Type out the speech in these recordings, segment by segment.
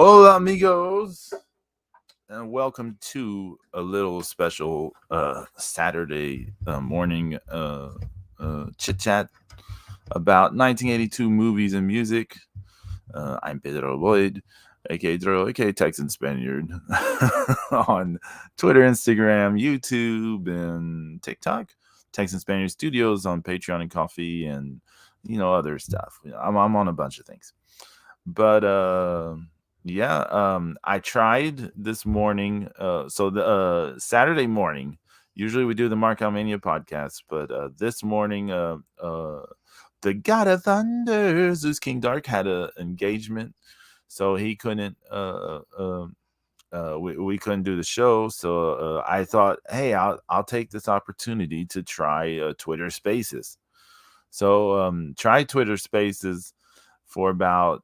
Hola, amigos, and welcome to a little special Saturday morning chit chat about 1982 movies and music. I'm Pedro Lloyd, aka Dro, aka Texan Spaniard, on Twitter, Instagram, YouTube, and TikTok. Texan Spaniard Studios on Patreon and Coffee, and other stuff. I'm on a bunch of things, but yeah, I tried this morning. So the Saturday morning, usually we do the Markout Mania podcast, but this morning, the God of Thunder, Zeus King Dark, had a engagement, so he couldn't. We couldn't do the show, so I thought, hey, I'll take this opportunity to try Twitter Spaces. So try Twitter Spaces for about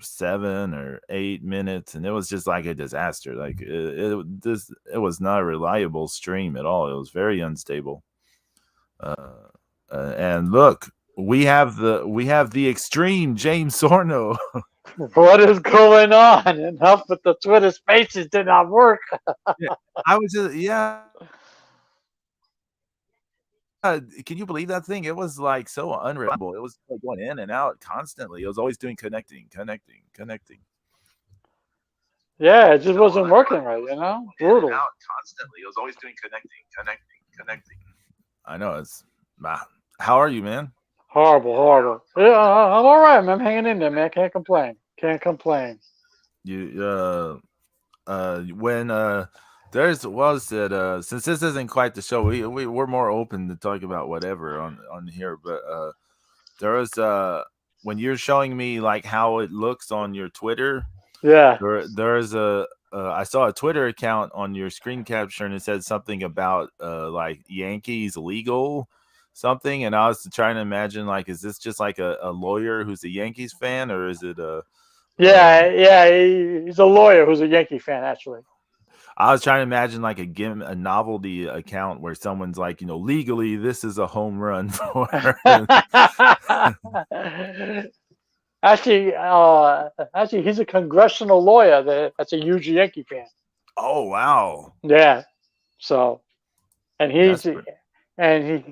7 or 8 minutes, and it was just like a disaster. Like it was not a reliable stream at all. It was very unstable. And look, we have the extreme James Sorno. What is going on? Enough with the Twitter Spaces did not work. Yeah, I was just Can you believe that thing? It was like so unreliable. It was like going in and out constantly. It was always doing connecting. Yeah, it just wasn't working right, Brutal. Out constantly. It was always doing connecting. I know it's. How are you, man? Horrible. Yeah, I'm all right, man. I'm hanging in there, man. Can't complain. You when there's was that since this isn't quite the show, we're more open to talk about whatever on here, but there was when you're showing me like how it looks on your Twitter. Yeah. There's a I saw a Twitter account on your screen capture, and it said something about like Yankees legal something, and I was trying to imagine, like, is this just like a lawyer who's a Yankees fan, or is it a Yeah. He's a lawyer who's a Yankee fan, actually. I was trying to imagine like a novelty account where someone's like, legally this is a home run for Actually, he's a congressional lawyer that's a huge Yankee fan. Oh wow. Yeah. So, and That's he's and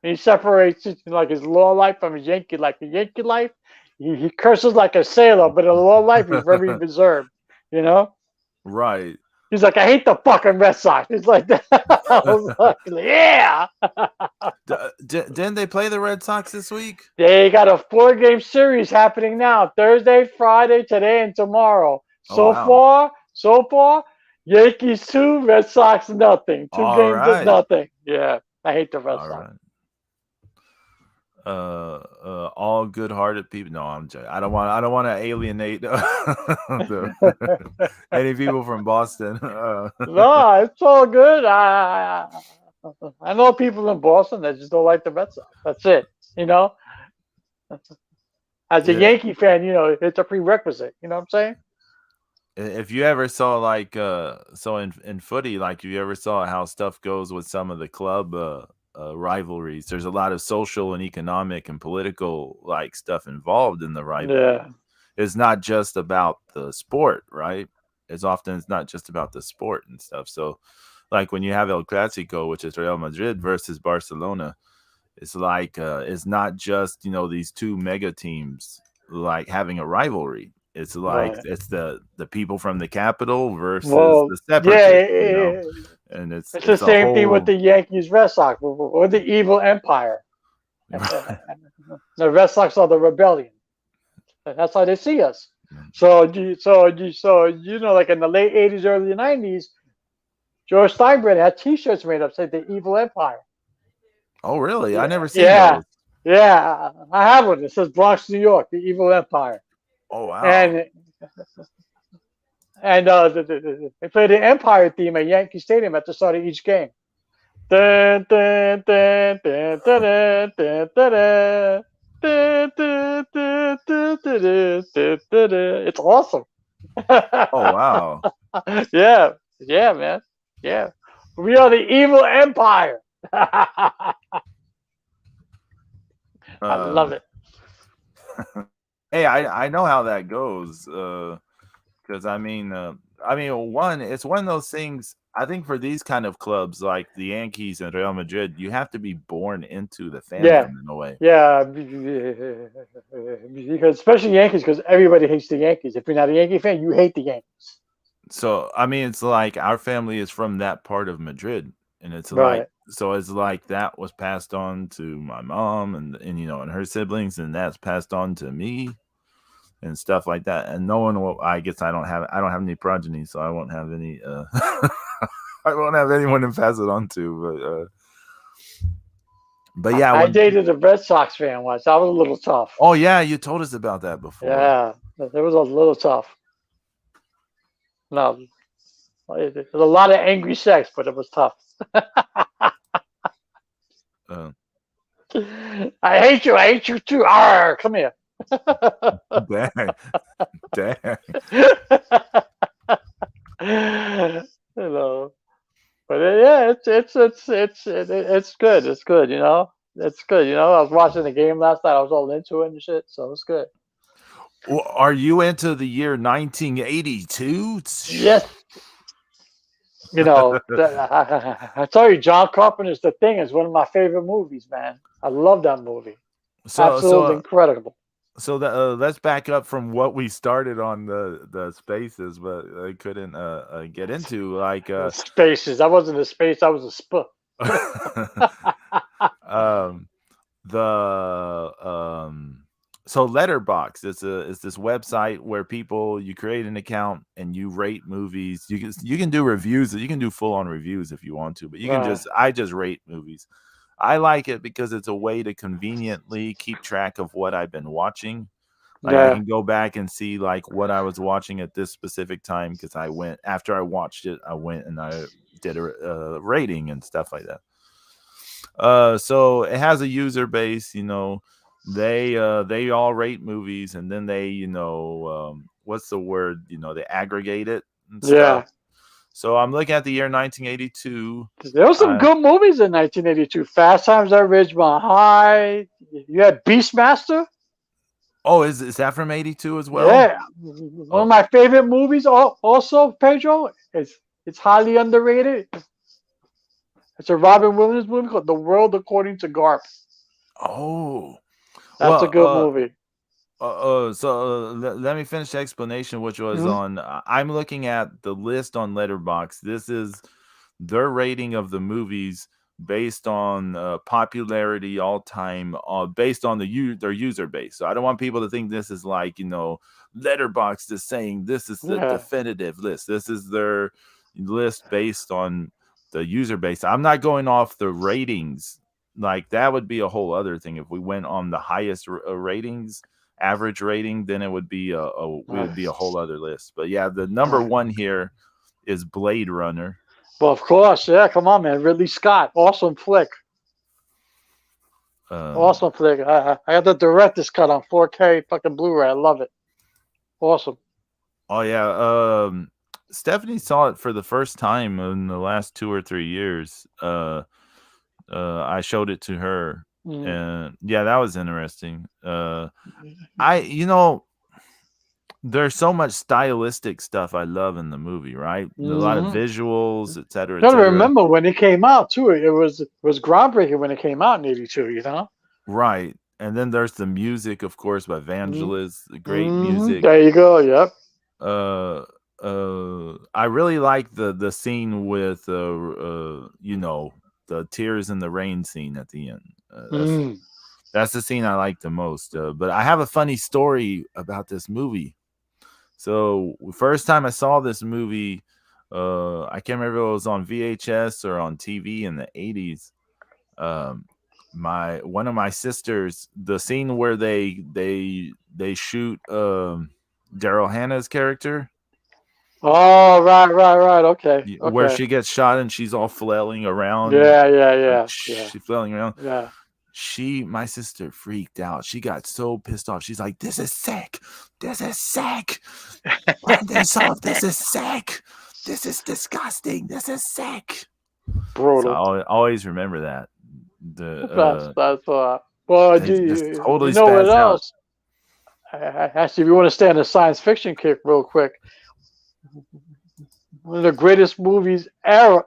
he separates like his law life from his Yankee life. The Yankee life, he curses like a sailor, but in law life, he's very reserved. Right. He's like, I hate the fucking Red Sox. He's like that. I was like, yeah. Didn't they play the Red Sox this week? They got a 4-game series happening now. Thursday, Friday, today, and tomorrow. So far, Yankees 2, Red Sox nothing. Two All games right. is nothing. Yeah. I hate the Red Sox. Right. All good-hearted people. No, I'm joking. I don't want to alienate any people from Boston. No, it's all good. I know people in Boston that just don't like the Red Sox. That's it. As a Yankee fan, it's a prerequisite. You know what I'm saying? If you ever saw like so in footy, like you ever saw how stuff goes with some of the club rivalries, there's a lot of social and economic and political like stuff involved in the rivalry. Yeah. It's not just about the sport, right? It's not just about the sport and stuff. So like when you have El Clasico, which is Real Madrid versus Barcelona, it's like it's not just these two mega teams like having a rivalry. It's like it's the people from the capital versus the separatists. And it's the same thing with the Yankees, Red Sox, or the evil empire. The Red Sox are the rebellion. That's how they see us. So like in the late '80s, early '90s, George Steinbrenner had T-shirts made up saying the evil empire. Oh, really? I never seen those. Yeah, I have one. It says Bronx, New York, the evil empire. Oh wow! And they play the Empire theme at Yankee Stadium at the start of each game. Dun, dun, dun, dun, dun, dun, dun, dun, dun, dun, dun, dun, dun, dun, dun. It's awesome. Oh wow! Yeah, man. Yeah, we are the evil empire. I love it. Hey, I know how that goes. Because one, it's one of those things. I think for these kind of clubs like the Yankees and Real Madrid, you have to be born into the Yeah, fandom in a way. yeah, because especially Yankees, because everybody hates the Yankees. If you're not a Yankee fan, you hate the Yankees. So I mean, it's like our family is from that part of Madrid, and it's like Right. that was passed on to my mom and and her siblings, and that's passed on to me and stuff like that. And no one will. I guess I don't have any progeny, so I won't have any. I won't have anyone to pass it on to. But yeah, I when dated a Red Sox fan once. That was a little tough. oh yeah, you told us about that before. Yeah, it was a little tough. No, there's a lot of angry sex, but it was tough. Uh, I hate you. I hate you too. Arr, come here. dang, dang. You know, but yeah, it's good. It's good. You know, it's good. You know, I was watching the game last night. I was all into it and shit, so it's good. Well, are you into the year 1982? Yes, you know, I tell you, John Carpenter's The Thing is one of my favorite movies, man. I love that movie. So Absolutely so incredible. so let's back up from what we started on the spaces, but I couldn't get into like The spaces. I wasn't a space. I was a sp. um the so Letterbox is this website where you create an account and you rate movies. You can do reviews. You can do full on reviews if you want to, but Right. I just rate movies. I like it because it's a way to conveniently keep track of what I've been watching. Like I Yeah. can go back and see like what I was watching at this specific time because I went after I watched it. I went and I did a rating and stuff like that. So it has a user base. They all rate movies and then they what's the word? They aggregate it and stuff. Yeah. So I'm looking at the year 1982. There were some good movies in 1982. Fast Times at Ridgemont High. You had Beastmaster. Oh, is that from 82 as well? Yeah. One of my favorite movies also, Pedro. It's highly underrated. It's a Robin Williams movie called The World According to Garp. Oh, That's a good movie. let me finish the explanation, which was Mhm. on. I'm looking at the list on Letterbox. This is their rating of the movies based on popularity all time, based on their user base. So I don't want people to think this is like Letterbox is saying this is the definitive list. This is their list based on the user base. I'm not going off the ratings. Like that would be a whole other thing if we went on the highest ratings, average rating, then it would be a whole other list. But yeah, the number one here is Blade Runner. Well, of course, yeah. Come on, man. Ridley Scott, awesome flick. Awesome flick. I got the director's cut on 4K fucking Blu-ray. I love it. Awesome. Oh yeah. Stephanie saw it for the first time in the last 2 or 3 years. I showed it to her, and yeah, that was interesting. There's so much stylistic stuff I love in the movie, right? A lot of visuals, etc. I gotta remember when it came out too. It was groundbreaking when it came out in '82. You know, right? And then there's the music, of course, by Vangelis. Great music. There you go. Yep. I really like the scene with the tears in the rain scene at the end. That's the scene I like the most. But I have a funny story about this movie. So first time I saw this movie, I can't remember if it was on VHS or on TV in the 80s. One of my sisters, the scene where they shoot Daryl Hannah's character. Oh, right. Okay. Where she gets shot and she's all flailing around. Yeah. She's flailing around. Yeah. My sister freaked out. She got so pissed off. She's like, "This is sick. This is sick. This is sick. This is disgusting. This is sick." Brutal. So I always remember that. That's well, totally you know what else? Actually, if you want to stay on the science fiction kick real quick, one of the greatest movies ever,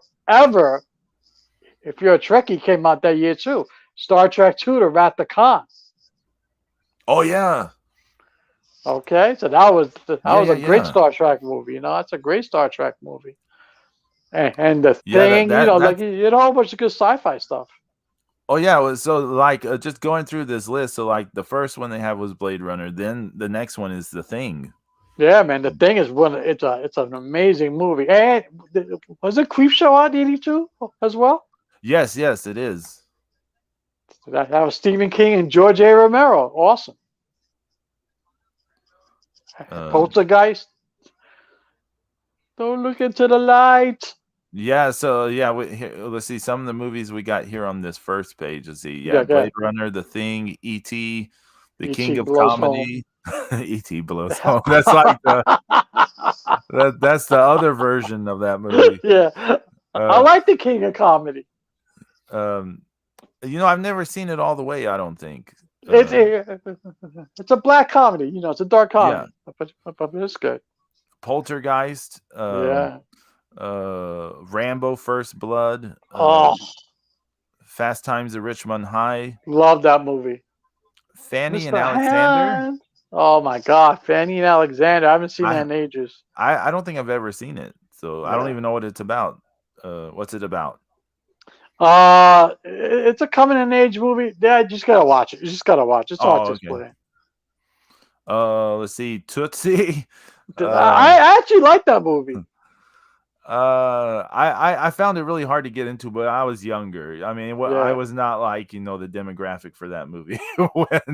if you're a Trekkie, came out that year too. Star Trek II, The Wrath of Khan. Oh yeah. Okay, so that was Yeah, a great yeah. Star Trek movie. It's a great Star Trek movie. And the Yeah, thing, like that's a whole bunch of good sci-fi stuff. oh yeah, so like just going through this list, so like the first one they have was Blade Runner, then the next one is The Thing. Yeah, man, the thing is it's an amazing movie. And was it Creepshow out in '82 as well? Yes, it is. That was Stephen King and George A. Romero. Awesome. Poltergeist. Don't look into the light. Yeah, so yeah, let's see some of the movies we got here on this first page. Let's see, Yeah, Blade Runner, The Thing, E.T., The King of blows Comedy. E.T. blows home. That's like that's the other version of that movie. Yeah, I like The King of Comedy. I've never seen it all the way. I don't think it's a black comedy. It's a dark comedy, but it's good. Poltergeist. Rambo: First Blood. Fast Times at Richmond High. Love that movie. Fanny and Alexander. Oh my God, Fanny and Alexander. I haven't seen that in ages. I don't think I've ever seen it, so I don't even know what it's about. What's it about? It's a coming in age movie. Yeah, you just gotta watch it. Just watch this play. Let's see, Tootsie. I actually like that movie. I found it really hard to get into, but I was younger. I mean, I was not like the demographic for that movie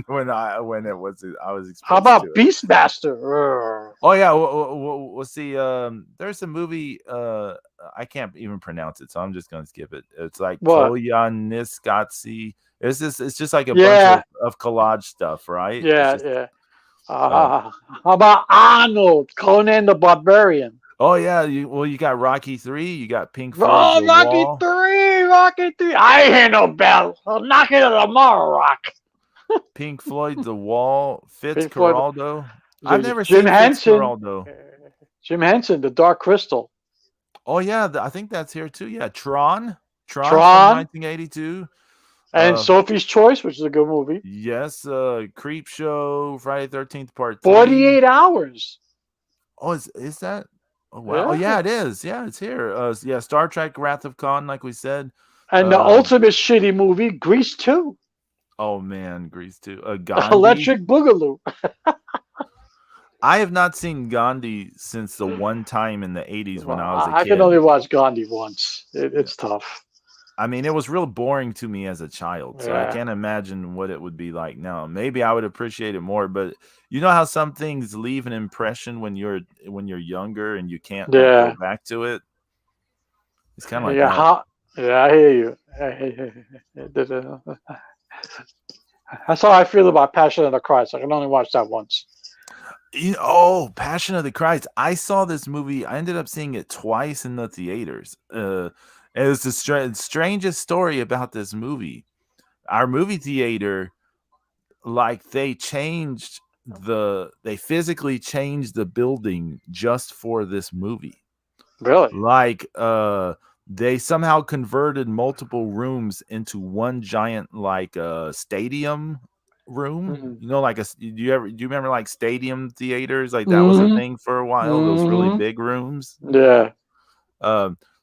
when I was exposed. How about Beastmaster? Oh yeah, we'll see. There's a movie. I can't even pronounce it, so I'm just gonna skip it. It's like Koyaanisqatsi. It's just like a bunch of collage stuff, right? Yeah. How about Arnold, Conan the Barbarian? Oh yeah, you got Rocky 3, you got Pink Floyd. Oh, Rocky 3. I ain't hear no bell. I'll knock it tomorrow, Rock. Pink Floyd, The Wall, Fitzcarraldo. I've never Jim seen Henson. Fitzcarraldo. Jim Henson, The Dark Crystal. Oh yeah, I think that's here too. Yeah, Tron from 1982. And Sophie's Choice, which is a good movie. Yes, Creepshow, Friday 13th Part 3. 48 Hours. Oh, is that? Oh wow! Yeah. Oh yeah, it is. Yeah, it's here. Star Trek: Wrath of Khan, like we said. And the ultimate shitty movie, Grease 2. Oh man, Grease 2. Gandhi. Electric Boogaloo. I have not seen Gandhi since the one time in the 80s when I was a kid. I can only watch Gandhi once. It's tough. I mean, it was real boring to me as a child, so I can't imagine what it would be like now. Maybe I would appreciate it more, but you know how some things leave an impression when you're younger and you can't go back to it. It's kind of like I hear you. That's how I feel about Passion of the Christ. I can only watch that once. Passion of the Christ. I saw this movie. I ended up seeing it twice in the theaters. It was the strangest story about this movie. Our movie theater, like they physically changed the building just for this movie. Really? Like they somehow converted multiple rooms into one giant stadium room. Mm-hmm. Do you remember like stadium theaters? Like that was a thing for a while. Those really big rooms. Yeah.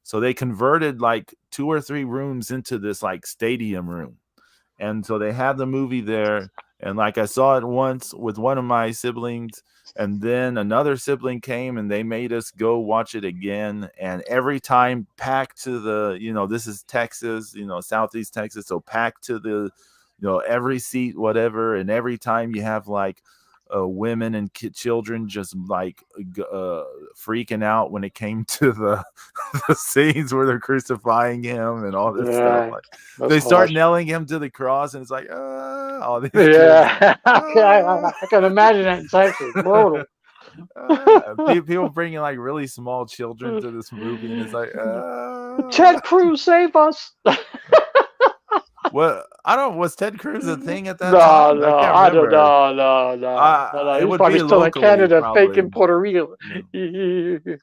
So they converted like 2 or 3 rooms into this like stadium room. And so they have the movie there. And like I saw it once with one of my siblings, and then another sibling came and they made us go watch it again. And every time packed to the, this is Texas, Southeast Texas. So packed to the, every seat, whatever. And every time you have like women and children just like freaking out when it came to the scenes where they're crucifying him and all this stuff. Like, they start nailing him to the cross, and it's like, all these I can imagine that in Texas. Brutal. People bringing like really small children to this movie, and it's like, Ted Cruz, save us. Well, I don't. Was Ted Cruz a thing at that No, time? I no, can't I don't remember. know, no. It He's would be probably still in locally, Canada, probably. faking Puerto Rico. Yeah. He was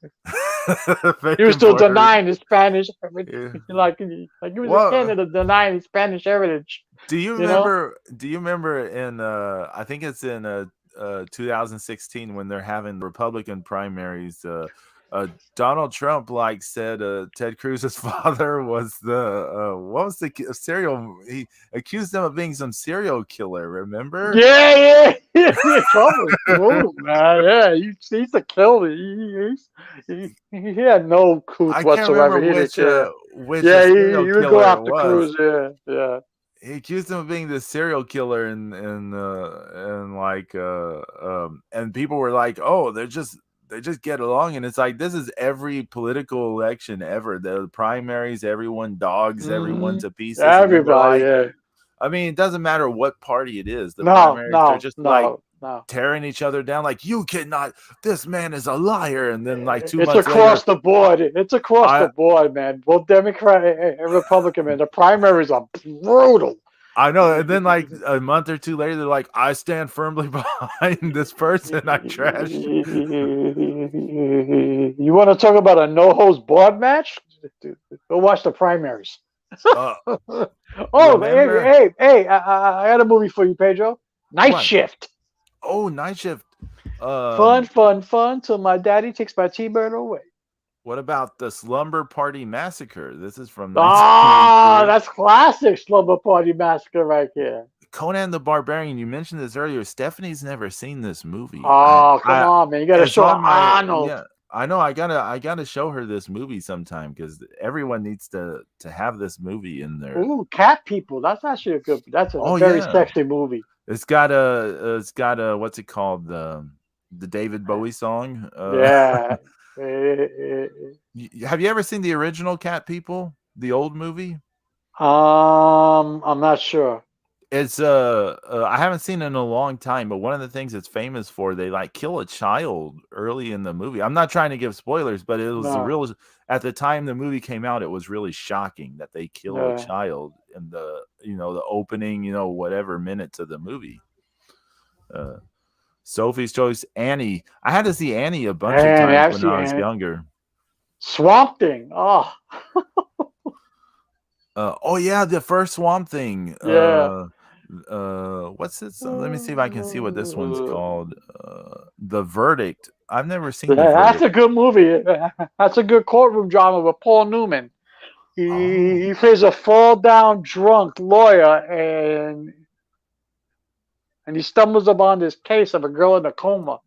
Faking still Puerto Rico. denying his Spanish, Yeah. like he was in Well, Canada denying his Spanish heritage. do you You know? remember? Do you remember in? I think it's in 2016 when they're having the Republican primaries. Donald Trump like said Ted Cruz's father was the what was the serial? He accused him of being some serial killer. Remember? Yeah. Trump was cool, man. Yeah, he's a killer. He had no clue I can't whatsoever. remember He didn't care. which Yeah, serial he would go killer it after was. Cruz. Yeah. He accused him of being this serial killer, and people were like, "Oh, they just get along," and it's like this is every political election ever. The primaries, everyone dogs everyone to pieces. And then they're Everybody, like, yeah. I mean, it doesn't matter what party it is. The No, primaries, they're just like no. tearing each other down. Like, you cannot. This man is a liar. And then like 2 It's months across later, the board. It's across the board, man. Both Democrat and Republican, man. The primaries are brutal. I know. And then like a month or two later, they're like, I stand firmly behind this person I trashed. You want to talk about a no-host board match? Go watch the primaries. Hey! I got a movie for you, Pedro. Night Shift. Oh, Night Shift. Fun till my daddy takes my T-bird away. What about the Slumber Party Massacre? This is from that's classic Slumber Party Massacre right here. Conan the Barbarian. You mentioned this earlier. Stephanie's never seen this movie. Oh, come on, man! You gotta show Arnold. Yeah, I know. I gotta show her this movie sometime because everyone needs to have this movie in there. Ooh, Cat People. That's actually a good. That's a very sexy movie. It's got a what's it called, the David Bowie song. Yeah. Have you ever seen the original Cat People, the old movie? I'm not sure. It's I haven't seen it in a long time, but one of the things it's famous for, they like kill a child early in the movie. I'm not trying to give spoilers, but it was at the time the movie came out, it was really shocking that they kill a child in the the opening, whatever minutes of the movie. Sophie's Choice, Annie. I had to see Annie a bunch of times when I was younger. Swamp Thing. Oh. Oh yeah, the first Swamp Thing. Yeah. What's this? Let me see if I can see what this one's called. The Verdict. I've never seen that. That's a good movie. That's a good courtroom drama with Paul Newman. He plays a fall down drunk lawyer, and he stumbles upon this case of a girl in a coma,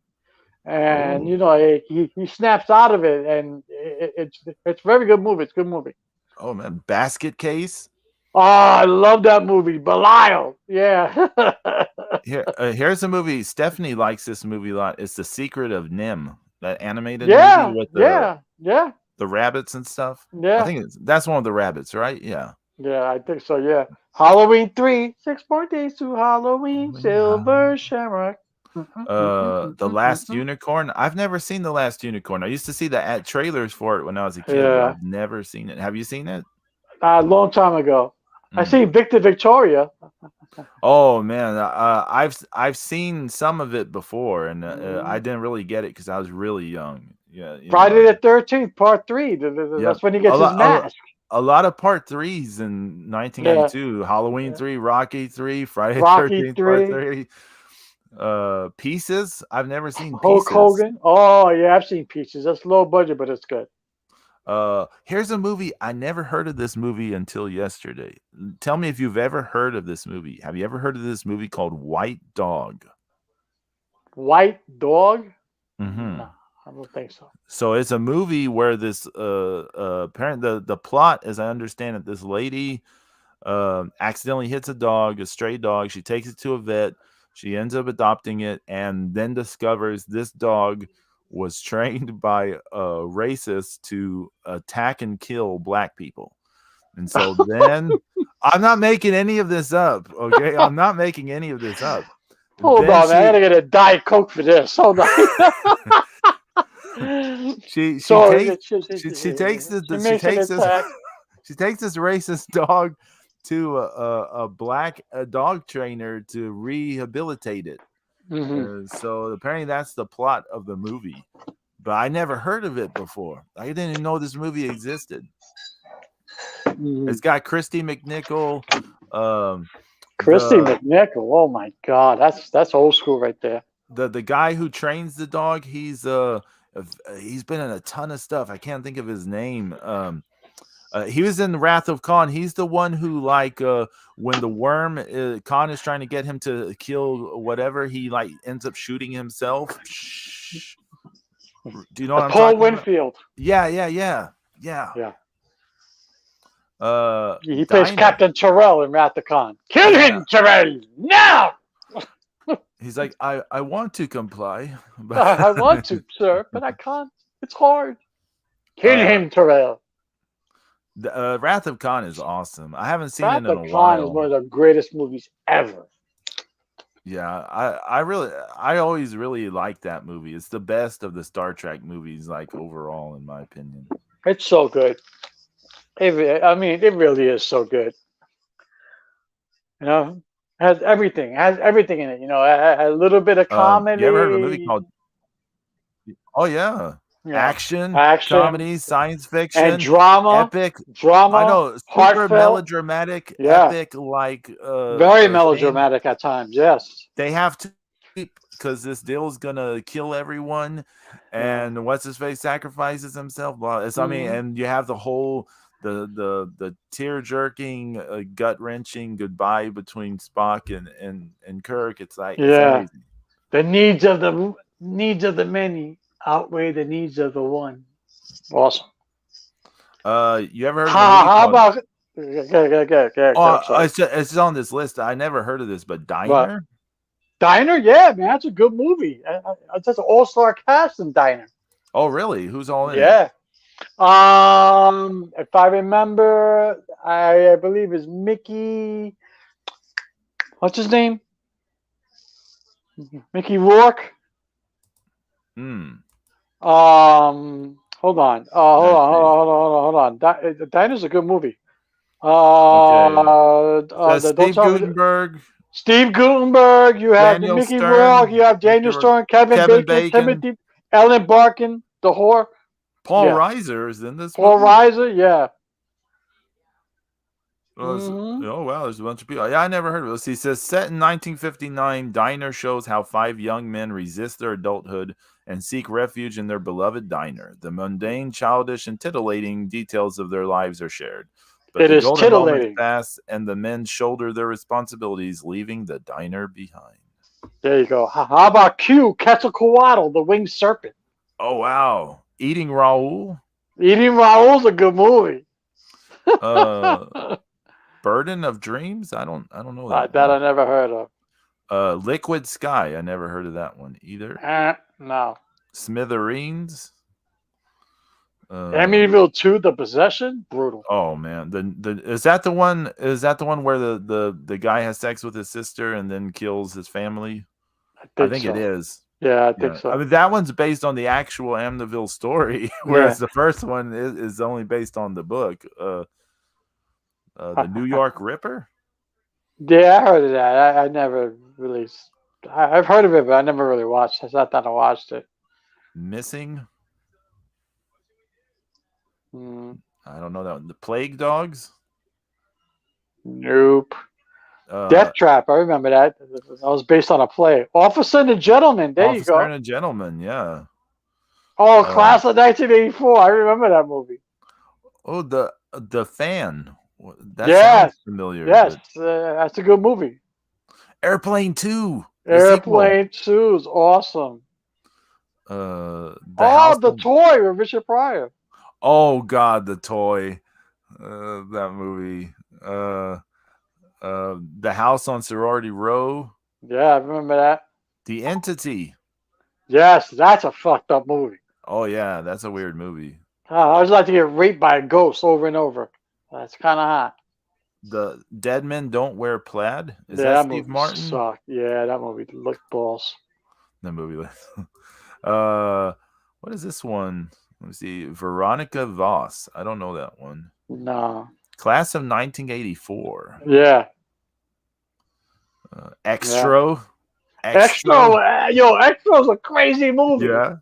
and he snaps out of it, and it's a very good movie. It's a good movie. Oh man, Basket Case. Oh, I love that movie. Belial. Yeah. Here's a movie. Stephanie likes this movie a lot. It's The Secret of NIMH, that animated movie with the rabbits and stuff. Yeah. I think that's one of the rabbits, right? Yeah. Yeah, I think so. Yeah. Halloween 3, 6 more days to Halloween. Silver Shamrock. The Last Unicorn. I've never seen The Last Unicorn. I used to see the trailers for it when I was a kid. Yeah. I've never seen it. Have you seen it? A long time ago. I seen Victor Victoria. Oh man, I've seen some of it before, and I didn't really get it because I was really young. Yeah. Friday the 13th, Part 3. That's when he gets his mask. A lot of Part 3s in 1982. Yeah. Halloween 3, Rocky 3, Friday the 13th, Part 3. Pieces. I've never seen Hulk Pieces. Hogan. Oh yeah, I've seen Pieces. That's low budget, but it's good. Here's a movie. I never heard of this movie until yesterday. Tell me if you've ever heard of this movie. Have you ever heard of this movie called White Dog? White Dog? Mm-hmm. No, I don't think so. So it's a movie where this apparently the plot, as I understand it, this lady accidentally hits a stray dog. She takes it to a vet. She ends up adopting it, and then discovers this dog was trained by racists to attack and kill black people. And so then I'm not making any of this up. Okay. I'm not making any of this up. Hold on, man. I gotta get a Diet Coke for this. Hold on. she takes this racist dog to a black dog trainer to rehabilitate it. So apparently that's the plot of the movie. But I never heard of it before. I didn't even know this movie existed. It's got Christy McNichol. Christy McNichol. Oh my God, that's old school right there. The guy who trains the dog, he's been in a ton of stuff. I can't think of his name. He was in Wrath of Khan. He's the one who, like, when the worm Khan is trying to get him to kill whatever, he like ends up shooting himself. Do you know what I'm Paul talking Winfield. about? Yeah. He plays Captain Terrell in Wrath of Khan. Kill him, Terrell, now! He's like, I want to comply. I want to, sir, but I can't. It's hard. Kill him, Terrell. The Wrath of Khan is awesome. I haven't seen Wrath it in of a Khan while. is one of the greatest movies ever. Yeah, I always really like that movie. It's the best of the Star Trek movies, like, overall, in my opinion. It's so good. It really is so good. You know, has everything in it. You know, a little bit of comedy. You ever heard of a movie called? Oh yeah. Action, comedy, science fiction, and drama, epic drama. I know, super heartfelt, melodramatic, epic, like very melodramatic at times. Yes, they have to, because this deal's gonna kill everyone, and what's his face sacrifices himself. Well, I mean, and you have the whole the tear jerking, gut wrenching goodbye between Spock and Kirk. It's like, it's amazing. The needs of the many outweigh the needs of the one. Awesome. You ever heard of how about? It's on this list. I never heard of this, but Diner. What? Diner, yeah, man, that's a good movie. That's an all-star cast in Diner. Oh, really? Who's all in it? Yeah. If I remember, I believe it's Mickey. What's his name? Mickey Rourke. Hold on. Hold on. Diner's a good movie. Steve Guttenberg. Steve Guttenberg. You have Daniel Mickey Stern, Rourke. You have Daniel Stern, Kevin Bacon, Timothy, Ellen Barkin, the whore. Paul Reiser is in this. Paul Reiser, yeah. Oh wow, there's a bunch of people. Yeah, I never heard of this. He says, set in 1959, Diner shows how 5 young men resist their adulthood and seek refuge in their beloved diner. The mundane, childish, and titillating details of their lives are shared. But the golden moments pass, and the men shoulder their responsibilities, leaving the diner behind. There you go. How about Q, Quetzalcoatl, the winged serpent? Oh wow, Eating Raoul. Eating Raoul's a good movie. Burden of Dreams. I don't know that. That I never heard of. Liquid Sky. I never heard of that one either. No. Smithereens. Amityville 2: The Possession. Brutal. Oh man, is that the one? Is that the one where the guy has sex with his sister and then kills his family? I think it is. Yeah, I think so. I mean, that one's based on the actual Amityville story, whereas the first one is only based on the book. The New York Ripper. Yeah, I heard of that. I never really. I've heard of it, but I never really watched. I sat down and watched it. Missing. I don't know that one. The Plague Dogs. Nope. Death Trap. I remember that. That was based on a play. Officer and a Gentleman. There you go. Officer and a Gentleman. Yeah. Oh, Class of 1984. I remember that movie. Oh, the Fan. That sounds familiar. Yes, that's a good movie. Airplane 2. Airplane 2 is awesome. The Toy with Richard Pryor. Oh God, The Toy. That movie. The House on Sorority Row. Yeah, I remember that. The Entity. Yes, that's a fucked up movie. Oh yeah, that's a weird movie. I was like to get raped by a ghost over and over. That's kind of hot. The Dead Men Don't Wear Plaid. Is that Steve Martin? Sucked. Yeah, that movie looked balls. That movie. What is this one? Let me see. Veronica Voss. I don't know that one. No. Class of 1984. Yeah. Extra. Extra. Yo, Extra's a crazy movie. Yeah.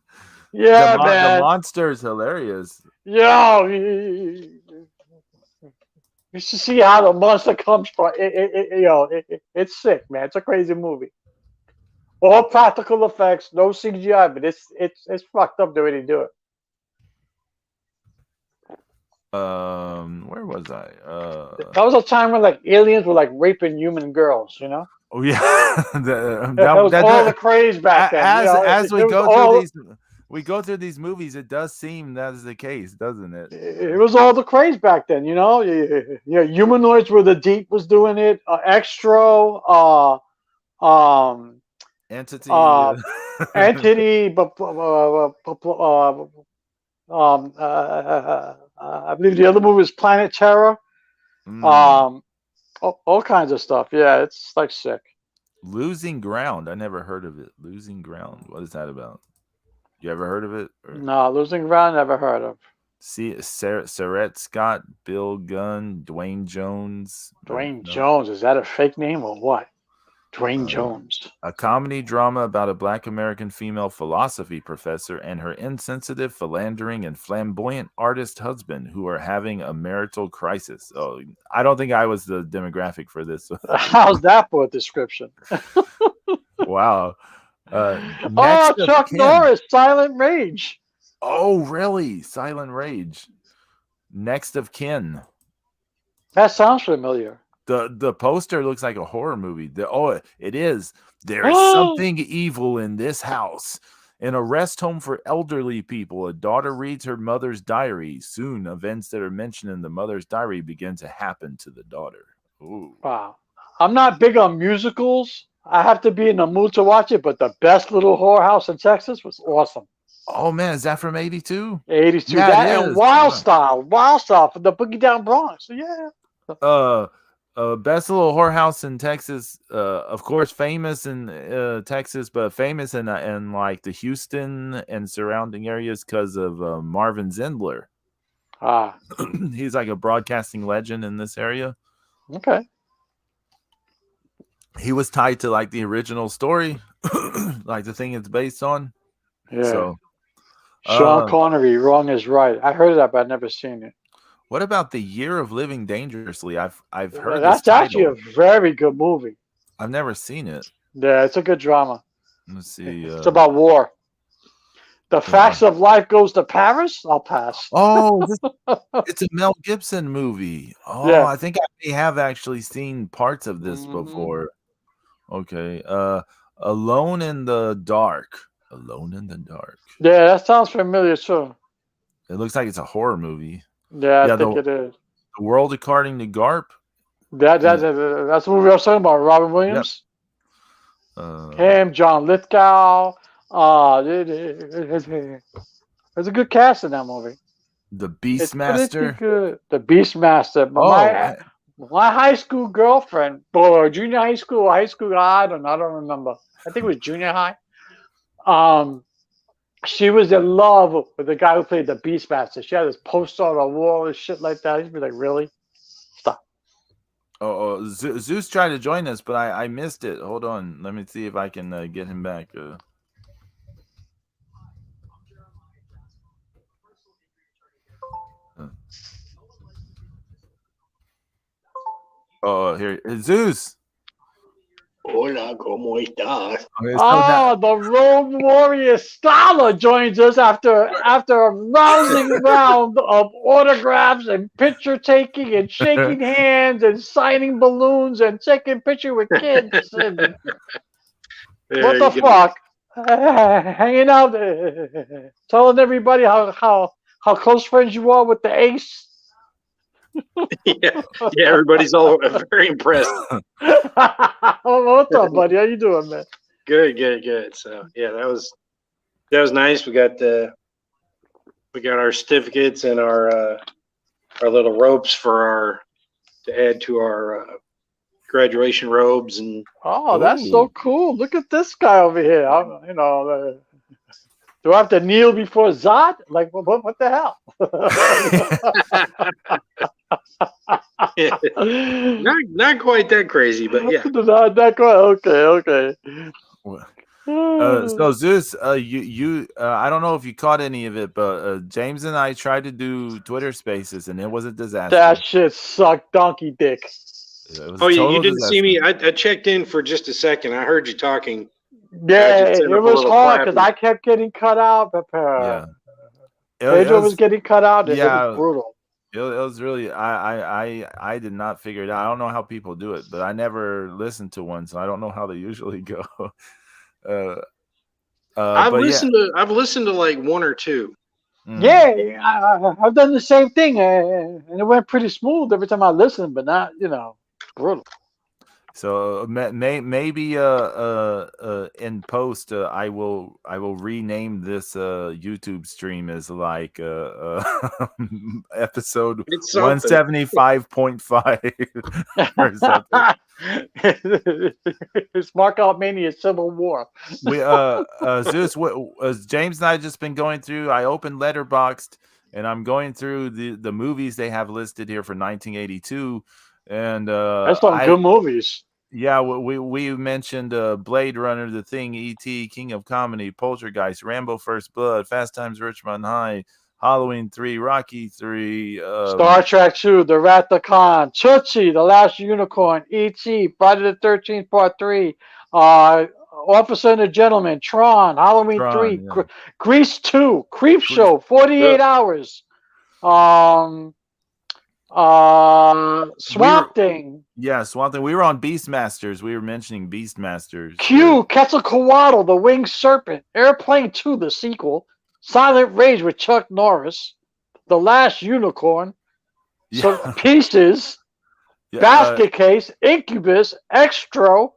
Yeah, The man. monster is hilarious. Yo, you should see how the monster comes from. It's sick, man. It's a crazy movie. All practical effects, no CGI, but it's fucked up the way they do it. Where was I? That was a time when like aliens were like raping human girls, you know? Oh yeah, That was all the craze back then. As we go through these movies, it does seem that is the case, doesn't it? It was all the craze back then, you know. Humanoids were the Deep was doing it. Extra, Entity, Entity, I believe the other movie was Planet Terror. All kinds of stuff. Yeah, it's like sick. Losing Ground. I never heard of it. Losing Ground. What is that about? You ever heard of it? Or? No, Losing Ground, never heard of. See, Sarette Scott, Bill Gunn, Dwayne Jones. Dwayne Jones. Is that a fake name or what? Dwayne Jones. A comedy drama about a Black American female philosophy professor and her insensitive, philandering, and flamboyant artist husband who are having a marital crisis. Oh, I don't think I was the demographic for this. How's that for a description? Wow. Chuck Norris, Silent Rage. Oh, really? Silent Rage. Next of Kin. That sounds familiar. The poster looks like a horror movie. It is. There is something evil in this house. In a rest home for elderly people, a daughter reads her mother's diary. Soon, events that are mentioned in the mother's diary begin to happen to the daughter. Ooh. Wow. I'm not big on musicals. I have to be in the mood to watch it, but the Best Little Whorehouse in Texas was awesome. Oh, man. Is that from 82? 82. Yeah, that and Wild Style from the Boogie Down Bronx. Yeah. Best Little Whorehouse in Texas, of course, famous in Texas, but famous in like the Houston and surrounding areas because of Marvin Zindler. He's like a broadcasting legend in this area. Okay. He was tied to like the original story, like the thing it's based on. Yeah. So, Sean Connery, Wrong is Right. I heard of that, but I've never seen it. What about The Year of Living Dangerously? I've heard that's actually a very good movie. I've never seen it. Yeah, it's a good drama. Let's see. It's about war. The Facts of Life Goes to Paris. I'll pass. Oh, it's a Mel Gibson movie. Oh, yeah. I think I may have actually seen parts of this before. Okay. Alone in the Dark. Alone in the Dark. Yeah, that sounds familiar too. It looks like it's a horror movie. Yeah, I think it is. The World According to Garp. That's the movie I was talking about. Robin Williams. Yep. Him, John Lithgow. There's a good cast in that movie. The Beastmaster. Good. The Beastmaster. My high school girlfriend, or junior high school, I don't remember. I think it was junior high. She was in love with the guy who played the Beastmaster. She had this poster on the wall and shit like that. She'd be like, really? Stop. Oh, Zeus tried to join us, but I missed it. Hold on. Let me see if I can get him back. Oh, here. Zeus. Hola, ¿cómo estás? The Road Warrior Stala joins us after a rousing round of autographs and picture taking and shaking hands and signing balloons and taking picture with kids. And what the fuck? Hanging out, telling everybody how close friends you are with the ace. yeah, everybody's all very impressed. What's up, buddy? How you doing, man? Good. So yeah, that was nice. We got our certificates and our little ropes to add to our graduation robes. And that's so cool. Look at this guy over here. Do I have to kneel before Zod? Like, what the hell? Not quite that crazy, but yeah. Not quite. Okay. So Zeus, I don't know if you caught any of it, but James and I tried to do Twitter Spaces, and it was a disaster. That shit sucked donkey dick. It was a Oh, you total didn't see disaster. me? I checked in for just a second. I heard you talking. Yeah, just it sent up a was little hard because clapping. I kept getting cut out. Yeah, Pedro was getting cut out. And it yeah. was brutal. It was really I did not figure it out. I don't know how people do it, but I never listened to one, so I don't know how they usually go. I've But listened to like one or two. Yeah, I've done the same thing, and it went pretty smooth every time I listened, but not brutal. So maybe in post I will rename this YouTube stream as like episode It's something. 175.5 or something. It's Markout Mania Civil War. We Zeus, James and I just been going through. I opened Letterboxd and I'm going through the movies they have listed here for 1982, and That's some good movies. Yeah, we mentioned Blade Runner, The Thing, E.T., King of Comedy, Poltergeist, Rambo: First Blood, Fast Times at Ridgemont High, Halloween 3, Rocky 3, Star Trek 2, The Wrath of Khan, Tootsie, The Last Unicorn, E.T., Friday the 13th Part 3, Officer and a Gentleman, Tron, Halloween 3, yeah. Grease 2, Creep Show, 48 Hours, Swamp Thing. Yeah, Swamp Thing. We were on Beastmasters. We were mentioning Beastmasters. Q, Quetzalcoatl, The Winged Serpent, Airplane 2, the sequel, Silent Rage with Chuck Norris, The Last Unicorn, some Pieces, Basket Case, Incubus, Extra.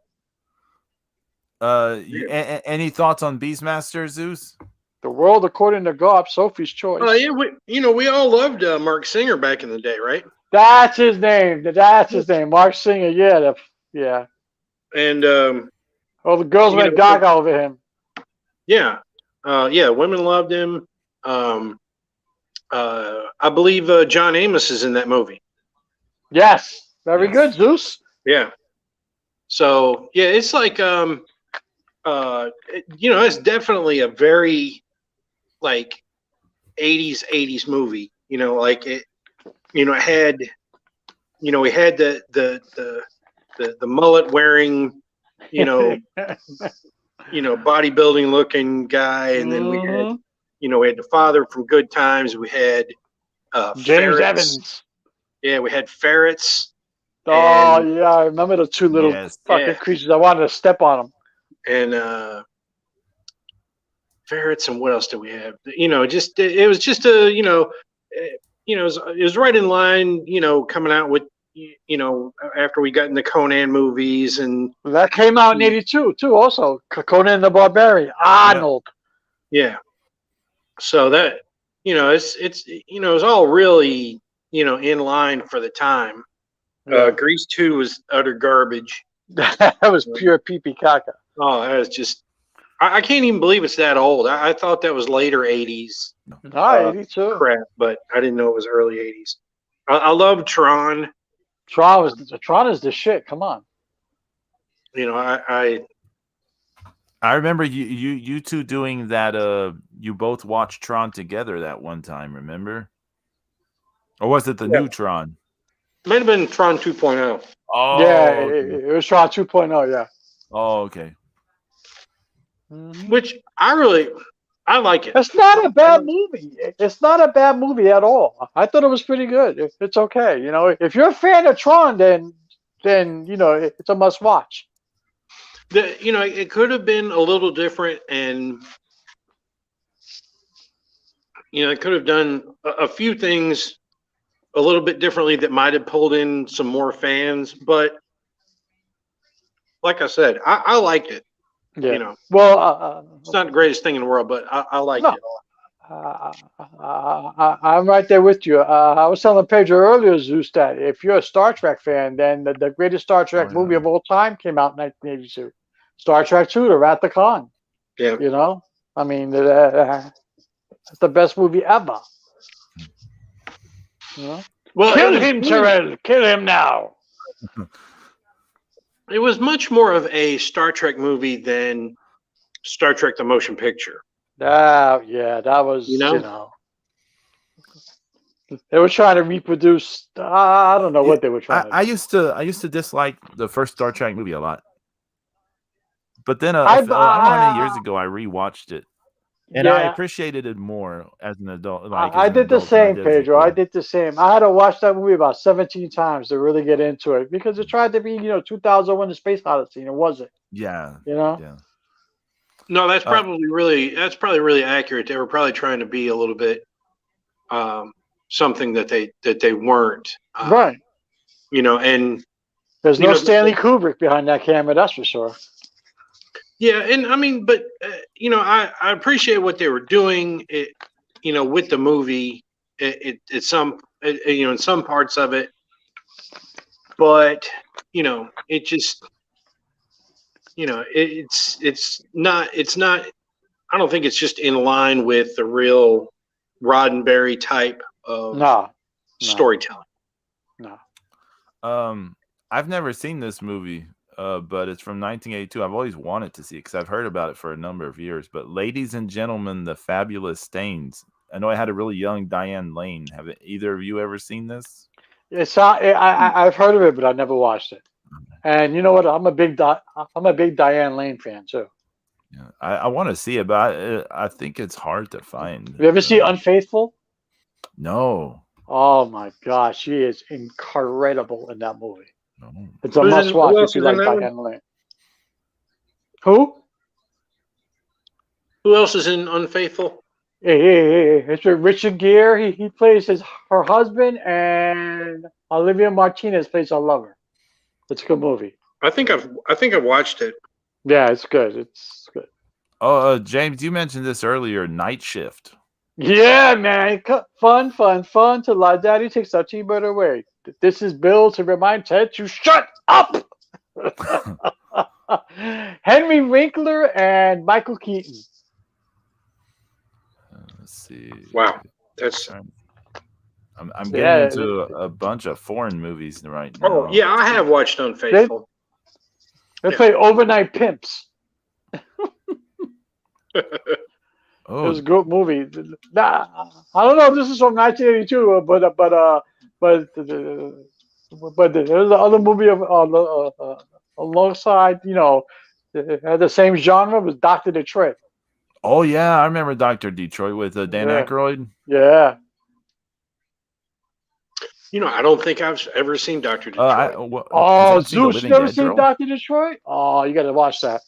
Any thoughts on Beastmasters, Zeus? The World According to God, Sophie's Choice. Oh yeah, we all loved Mark Singer back in the day, right? That's his name. Mark Singer. Yeah. And all the girls went gaga over him. Yeah, women loved him. I believe John Amos is in that movie. Yes, very good, Zeus. Yeah. So yeah, it's like it's definitely a very like 80s movie. Like it. It had, we had the mullet wearing, bodybuilding looking guy, and then we had, we had the father from Good Times. We had James ferrets. Evans. Yeah, we had ferrets. Oh yeah, I remember the two little fucking creatures. I wanted to step on them. And ferrets, and what else did we have? It was just a it was right in line, coming out with, after we got in the Conan movies, and that came out in '82 too. Also, Conan the Barbarian, Arnold. Yeah. So that it's all really in line for the time. Grease 2 was utter garbage. That was pure pee-pee caca. Oh, that was just. I can't even believe it's that old. I thought that was later 80s. No, 82. Crap, but I didn't know it was early 80s. I love Tron. Tron is the shit. Come on. I remember you two doing that. You both watched Tron together that one time. Remember? Or was it the new Tron? Might have been Tron 2.0. Oh, yeah, it was Tron 2.0. Yeah. Oh, okay. Which I like it. It's not a bad movie. It's not a bad movie at all. I thought it was pretty good. It's okay. If you're a fan of Tron, then it's a must watch. It could have been a little different, and it could have done a few things a little bit differently that might have pulled in some more fans. But like I said, I liked it. Yeah. Well, it's not the greatest thing in the world, but I like it. I'm right there with you. I was telling Pedro earlier, Zeus, that if you're a Star Trek fan, then the greatest Star Trek movie of all time came out in 1982. Star Trek 2, The Wrath of Khan. Yeah. I mean, that's the best movie ever. Well, Kill him, Terrell. Kill him now. It was much more of a Star Trek movie than Star Trek: The Motion Picture. Yeah, that was, You know? They were trying to reproduce. I don't know Yeah, what they were trying to I do. used to dislike the first Star Trek movie a lot, but then I, I don't know how many years I, ago I rewatched it, and I yeah, appreciated it more as an adult, I did the than I same, did as a Pedro. I kid. did the same. I had to watch that movie about 17 times to really get into it because it tried to be, 2001: The Space Odyssey, and it wasn't. Yeah, You know? yeah. No, that's Uh, probably really accurate. They were probably trying to be a little bit something that they weren't. Right. And There's you no know, Stanley Kubrick behind that camera, that's for sure. yeah, and I mean, but I appreciate what they were doing. With the movie, in some parts of it, but it just it's not. I don't think it's just in line with the real Roddenberry type of No, storytelling. no. I've never seen this movie, but it's from 1982. I've always wanted to see it because I've heard about it for a number of years. But Ladies and Gentlemen, The Fabulous Stains. I know I had a really young Diane Lane. Have either of you ever seen this? It's not, I've heard of it, but I never watched it. And you know what? I'm a big Diane Lane fan too. Yeah, I want to see it, but I think it's hard to find. You ever see Unfaithful? No. Oh my gosh, she is incredible in that movie. No. It's a Who must watch else if you is in like that one? Diane Lane. Who? Who else is in Unfaithful? Hey. It's with Richard Gere. He plays her husband, and Olivia Martinez plays her lover. It's a good movie. I think I've watched it. Yeah, it's good. It's good. Oh, James, you mentioned this earlier. Night Shift. Yeah, man. Fun to lie. Daddy takes our T-bird away. This is Bill to remind Ted to shut up. Henry Winkler and Michael Keaton. Let's see. Wow, that's. I'm getting into a bunch of foreign movies right now. Oh yeah, I have watched Unfaithful. They play Overnight Pimps. Oh, It was a good movie. Nah, I don't know if this is from 1982, but there's another movie alongside, had the same genre was Dr. Detroit. oh yeah, I remember Dr. Detroit with Dan Yeah. Aykroyd. Yeah. I don't think I've ever seen Dr. Detroit. Oh, has anyone seen The Zeus, you Living never Dead seen Girl? Dr. Detroit? Oh, you got to watch that.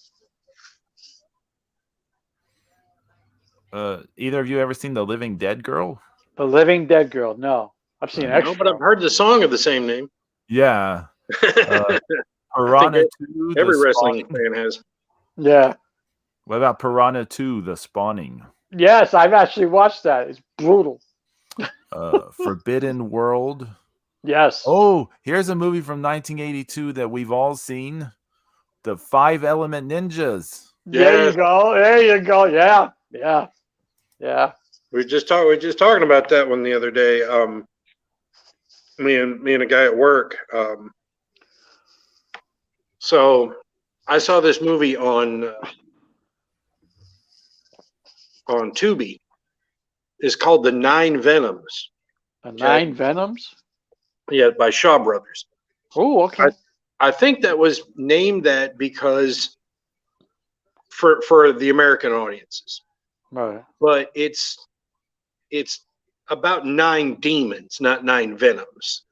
Either of you ever seen The Living Dead Girl? The Living Dead Girl. No, I've seen No, Extra. but I've heard the song of the same name. Yeah. I Piranha think 2, The every wrestling Spawning. fan has. Yeah. What about Piranha 2, The Spawning? Yes, I've actually watched that. It's brutal. Forbidden World. Yes. Oh, here's a movie from 1982 that we've all seen. The 5 Element Ninjas. There you go. There you go. Yeah. We were just talking about that one the other day. Me and a guy at work. So I saw this movie on Tubi. It's called The Nine Venoms. The Nine Venoms. Yeah, by Shaw Brothers. Oh, okay. I think that was named that because for the American audiences. Right. But it's about 9 demons, not 9 venoms.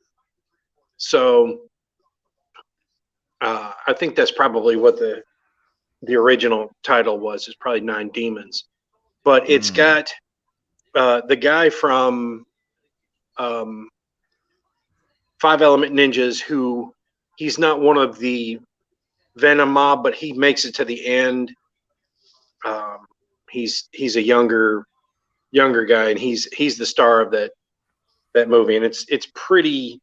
So I think that's probably what the original title was. It's probably 9 demons. But it's got the guy from 5 Element Ninjas, who he's not one of the Venom mob, but he makes it to the end. He's a younger guy, and he's the star of that movie, and it's pretty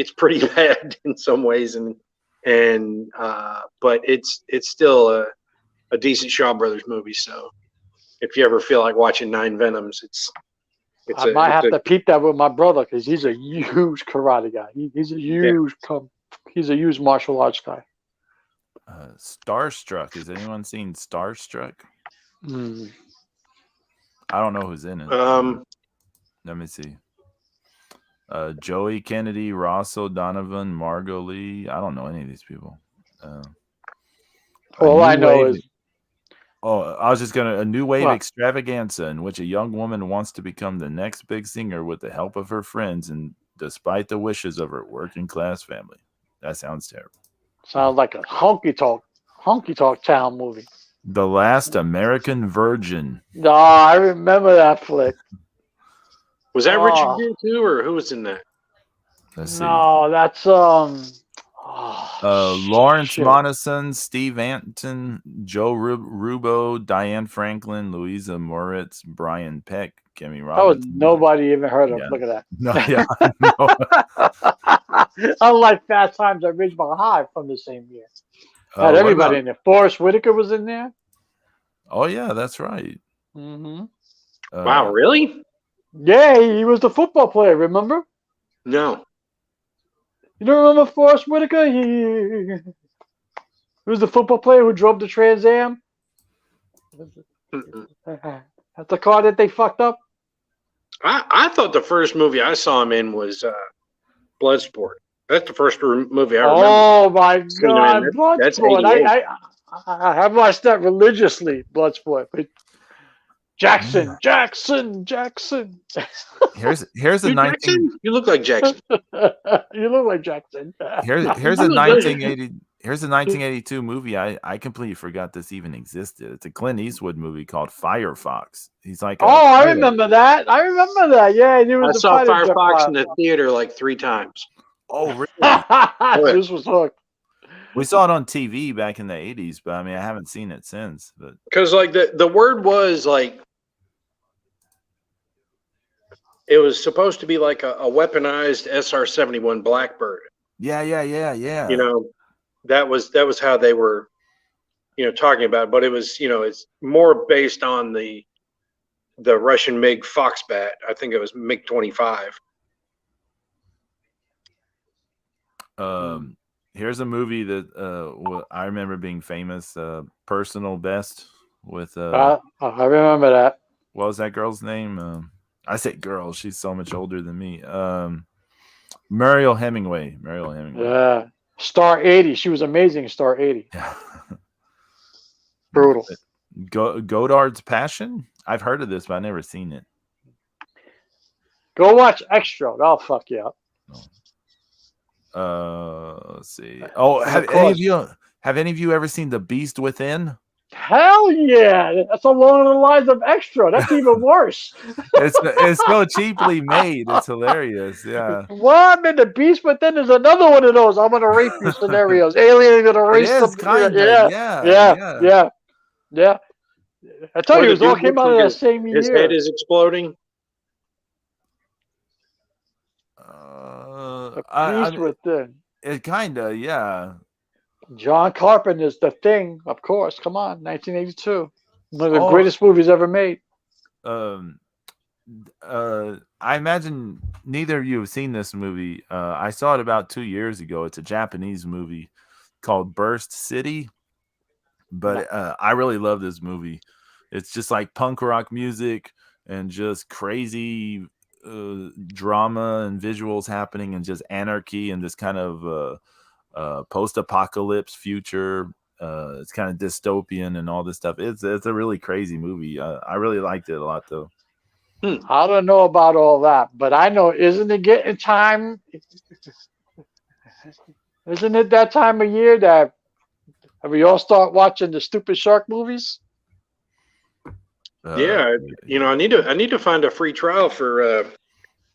bad in some ways, but it's still a decent Shaw Brothers movie. So if you ever feel like watching 9 Venoms, It's I might have to peep that with my brother because he's a huge karate guy. He's a huge he's a huge martial arts guy. Starstruck. Has anyone seen Starstruck? Mm. I don't know who's in it. Let me see. Joey Kennedy, Ross O'Donovan, Margot Lee. I don't know any of these people. All I know is. Oh, I was just a new wave What? extravaganza in which a young woman wants to become the next big singer with the help of her friends and despite the wishes of her working class family. That sounds terrible. Sounds like a honky tonk town movie. The Last American Virgin. No, I remember that flick. Was that Richard Gere too, or who was in that? Let's see. No, that's Lawrence Monason, Steve Anton, Joe Rubo, Diane Franklin, Louisa Moritz, Brian Peck, Kimmy Robinson. That was nobody even heard of. Yeah. Look at that. No, yeah. Unlike Fast Times at Ridgemont High from the same year. Had What everybody about- in there. Forrest Whitaker was in there. Oh yeah, that's right. Mm-hmm. Wow, really? Yeah, he was the football player. Remember? No. You don't remember Forrest Whitaker? He was the football player who drove the Trans Am. Mm-mm. That's the car that they fucked up. I thought the first movie I saw him in was Bloodsport. That's the first movie I remember. Oh my God, man, that's Bloodsport! 88. I have watched that religiously. Bloodsport. But Jackson. Here's a You 19 Jackson? You look like Jackson. You look like Jackson. here's a 1980 here's a 1982 movie. I completely forgot this even existed. It's a Clint Eastwood movie called Firefox. He's like I remember that. Yeah, he was I saw fighter jet Firefox in pilot. the theater like 3 times. Oh really? This was hooked. We saw it on TV back in the 80s, but I mean I haven't seen it since. But Because like the word was like, it was supposed to be like a weaponized SR-71 Blackbird. yeah. You know, that was how they were, talking about it. But it was, it's more based on the Russian MiG Foxbat. I think it was MiG-25. Here's a movie that I remember being famous. Personal Best with I remember that. what was that girl's name? I say girl. She's so much older than me. Mariel Hemingway. Yeah. Star 80. She was amazing in Star 80. Yeah. Brutal. Godard's Passion. I've heard of this, but I've never seen it. Go watch Extra. That'll fuck you up. Let's see. Oh, have any of you ever seen The Beast Within? Hell yeah. That's along the lines of Extra. That's even worse. It's so cheaply made. It's hilarious. Yeah. Well, I'm in the beast, but then there's another one of those. I'm gonna rape you scenarios. Alien gonna rape some. Yeah. I tell Or you, it the all dude came looks out of like that same His year. head is exploding. Beast Within. It kinda, yeah. John Carpenter's The Thing, of course. Come on, 1982. One of the Oh. greatest movies ever made. I imagine neither of you have seen this movie. I saw it about 2 years ago. It's a Japanese movie called Burst City. But I really love this movie. It's just like punk rock music and just crazy drama and visuals happening and just anarchy and this kind of post-apocalypse future. It's kind of dystopian and all this stuff. It's a really crazy movie. I really liked it a lot, though. I don't know about all that, but I know, isn't it getting time? Isn't it that time of year that we all start watching the stupid shark movies? Yeah, I need to find a free trial for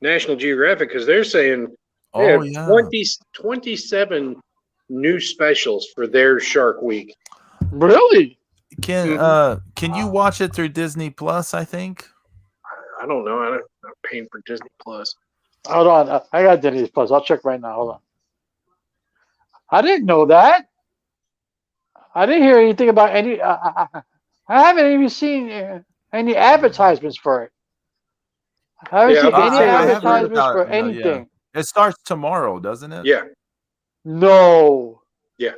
National Geographic because they're saying they have 27 new specials for their Shark Week. Really? Can you watch it through Disney Plus? I think. I don't know. I'm not paying for Disney Plus. Hold on, I got Disney Plus. I'll check right now. Hold on. I didn't know that. I didn't hear anything about any. I haven't even seen any advertisements for it. I haven't Yeah, seen I any have heard advertisements about for it, yeah. anything. It starts tomorrow, doesn't it? Yeah. No. Yeah.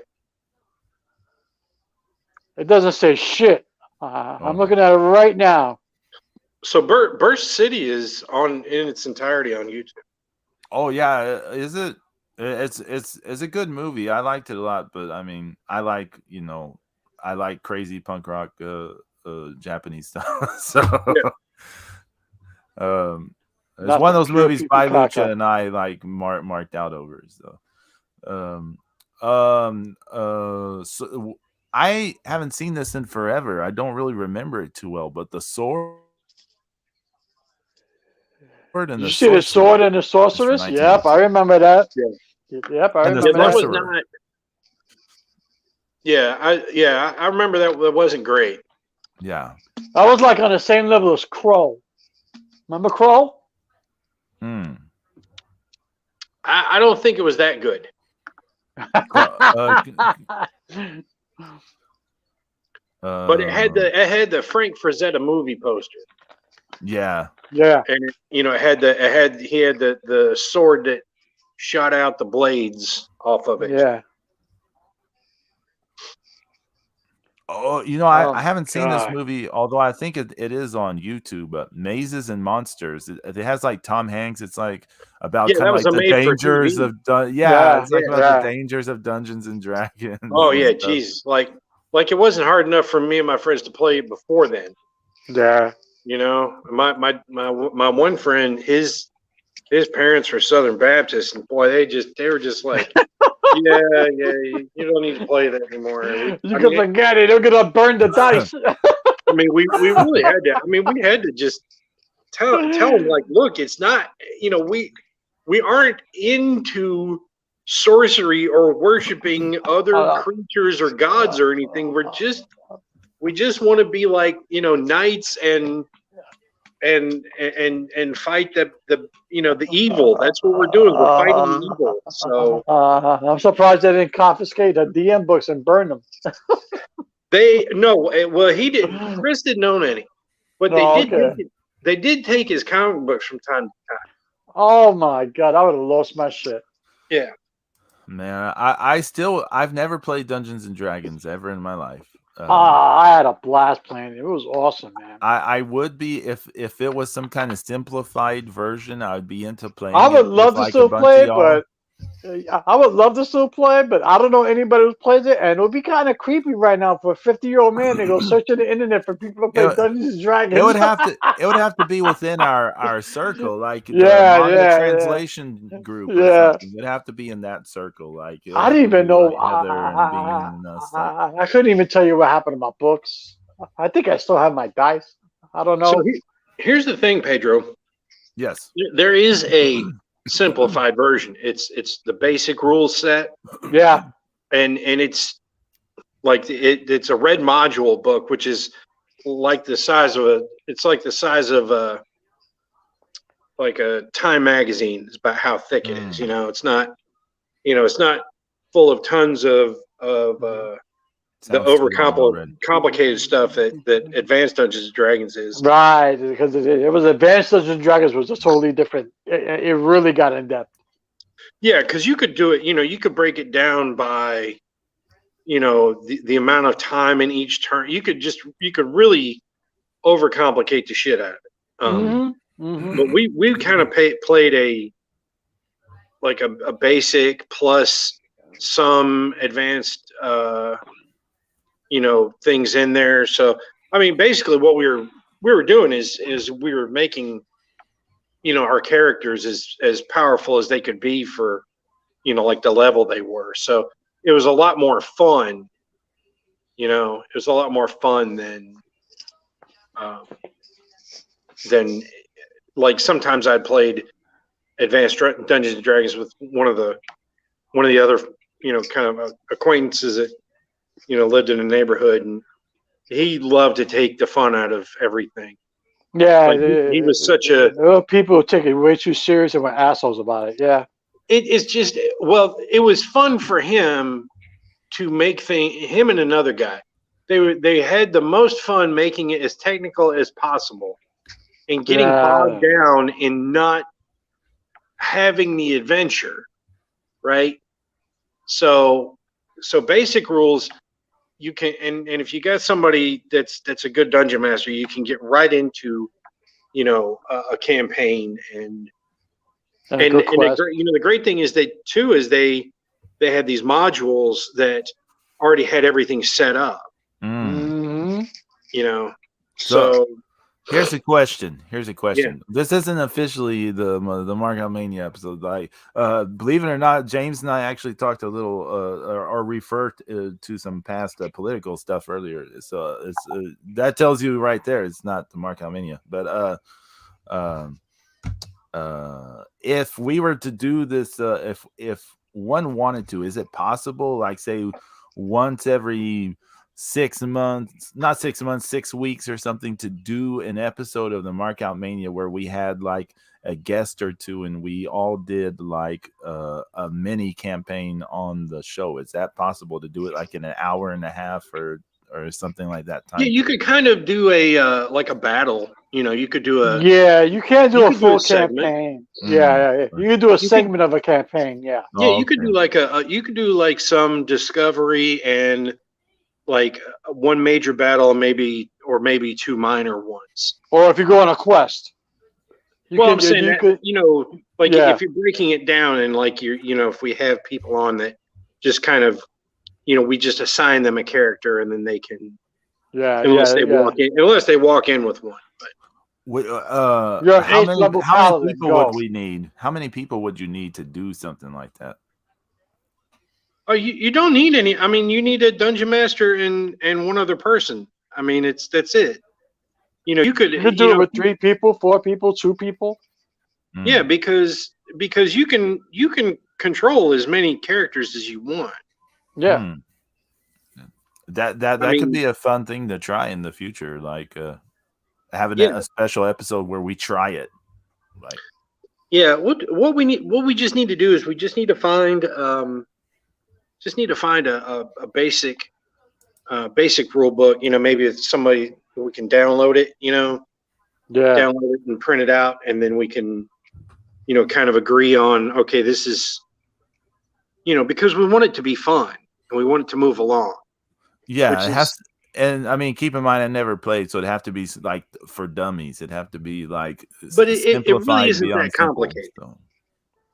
It doesn't say shit. I'm Oh. looking at it right now. So Burst City is in its entirety on YouTube. Oh yeah, is it? It's a good movie. I liked it a lot, but I mean, I like crazy punk rock Japanese stuff. So it's Not one of the those pure movies pee-pee by caca. Lucha and I like marked out over. So so I haven't seen this in forever. I don't really remember it too well, but the sword and Did the you see the sword and the sorceress? Yep, I remember that. Yeah. Yep, I And the Yeah, remember that was sorcerer. not. Yeah, I remember that. That wasn't great. Yeah. I was like on the same level as Crow. Remember Crow? Hmm. I don't think it was that good. But it had the Frank Frazetta movie poster. Yeah. Yeah. And he had the sword that shot out the blades off of it. Yeah. Oh, Oh, I haven't seen this God. movie, although I think it is on YouTube. But Mazes and Monsters. It has like Tom Hanks. It's like about Yeah, kind that of was like a the made for dangers TV. of Yeah, it's like about yeah. the dangers of Dungeons and Dragons. Oh and yeah, stuff. Jesus! Like it wasn't hard enough for me and my friends to play it before then. Yeah. My one friend, his parents were Southern Baptists, and boy, they were just like, yeah, you don't need to play that anymore. You can forget it. They're gonna burn the dice. I mean, we really had to. I mean, we had to just tell them, like, look, it's not. We aren't into sorcery or worshiping other creatures or gods or anything. We just want to be like knights and fight the evil. That's what we're doing. We're fighting the evil. So I'm surprised they didn't confiscate the DM books and burn them. he didn't. Chris didn't own any, but they did take his comic books from time to time. Oh my God, I would have lost my shit. Yeah. Man, I've never played Dungeons and Dragons ever in my life. I had a blast playing it. It was awesome, man. I would be if it was some kind of simplified version. I would be into playing. I would love to still play it, but I would love to still play it, but I don't know anybody who plays it, and it would be kind of creepy right now for a 50-year-old man to go searching the internet for people to play Dungeons and Dragons. It would have to be within our circle, like the manga translation group. Yeah, it would have to be in that circle. Like I didn't even know. I I couldn't even tell you what happened to my books. I think I still have my dice. I don't know. So here's the thing, Pedro. Yes, there is a simplified version. It's the basic rules set. Yeah, and it's like it's a red module book, which is like the size of a Time magazine. It's about how thick it is. It's not full of tons of the complicated stuff that Advanced Dungeons and Dragons is. Right, because it was Advanced Dungeons and Dragons was just totally different. It really got in depth. Yeah, because you could do it. You could break it down by, the amount of time in each turn. You could really overcomplicate the shit out of it. But we kind of played a basic plus some advanced things in there. So I mean, basically what we were doing is we were making our characters as powerful as they could be for like the level they were. So it was a lot more fun. It was a lot more fun than like sometimes I'd played Advanced Dungeons and Dragons with one of the other kind of acquaintances that lived in a neighborhood, and he loved to take the fun out of everything. Yeah, he was such people who take it way too serious and were assholes about it. Yeah, it's just it was fun for him to make him and another guy. They had the most fun making it as technical as possible, and getting bogged down in not having the adventure, right? So basic rules, you can, and if you got somebody that's a good dungeon master, you can get right into, a campaign and the great thing is they had these modules that already had everything set up. Mm. So here's a question. Yeah. This isn't officially the Markout Mania episode. Like, believe it or not, James and I actually talked a little or referred to some past political stuff earlier. So it's that tells you right there it's not the Markout Mania. But if we were to do this, if one wanted to, is it possible? Like, say, once every 6 months, not 6 months, 6 weeks or something, to do an episode of the Markout Mania where we had like a guest or two and we all did like a mini campaign on the show. Is that possible to do it like in an hour and a half or something like that time? Yeah, you could kind of do a like a battle. You could do a you can't do a full campaign. Yeah. You could do a segment of a campaign. Yeah. Yeah, you could do like you could do like some discovery and like one major battle, maybe two minor ones. Or if you go on a quest. I'm saying that, like if you're breaking it down and like if we have people on that just kind of, we just assign them a character and then they can, unless they walk in with one. But how many people would we need? How many people would you need to do something like that? Oh, you don't need any. I mean, you need a dungeon master and one other person. I mean, that's it. You could do it with 3 people, 4 people, 2 people. Yeah, because you can control as many characters as you want. Yeah. That could be a fun thing to try in the future, like having a special episode where we try it. Like, yeah, what we just need to do is we just need to find a basic rule book. Maybe it's somebody we can download it. Download it and print it out, and then we can, kind of agree on, okay, this is, because we want it to be fun and we want it to move along. Yeah, it has. And I mean, keep in mind, I never played, so it'd have to be like for dummies. It'd have to be like, but it really isn't that complicated.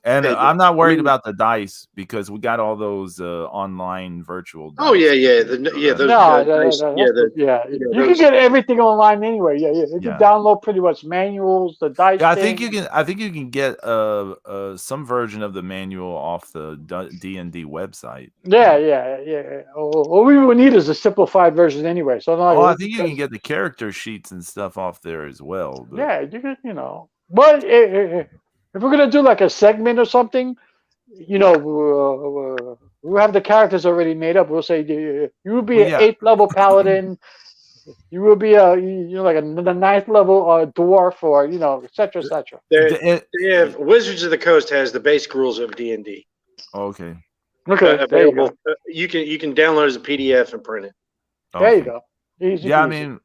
And I'm not worried about the dice because we got all those online virtual dice. Oh yeah. You can get everything online anyway. You can download pretty much manuals, the dice. Yeah, I think you can get some version of the manual off the D&D website. Yeah. All we would need is a simplified version anyway. So I think you can get the character sheets and stuff off there as well. But. Yeah, you could, but. If we're gonna do like a segment or something, we'll have the characters already made up. We'll say you will be an 8th level paladin. You will be like the 9th level dwarf, or etc. etc. They have Wizards of the Coast has the basic rules of D&D. Okay. Available. You can download as a PDF and print it. Okay. There you go. Easy. I mean,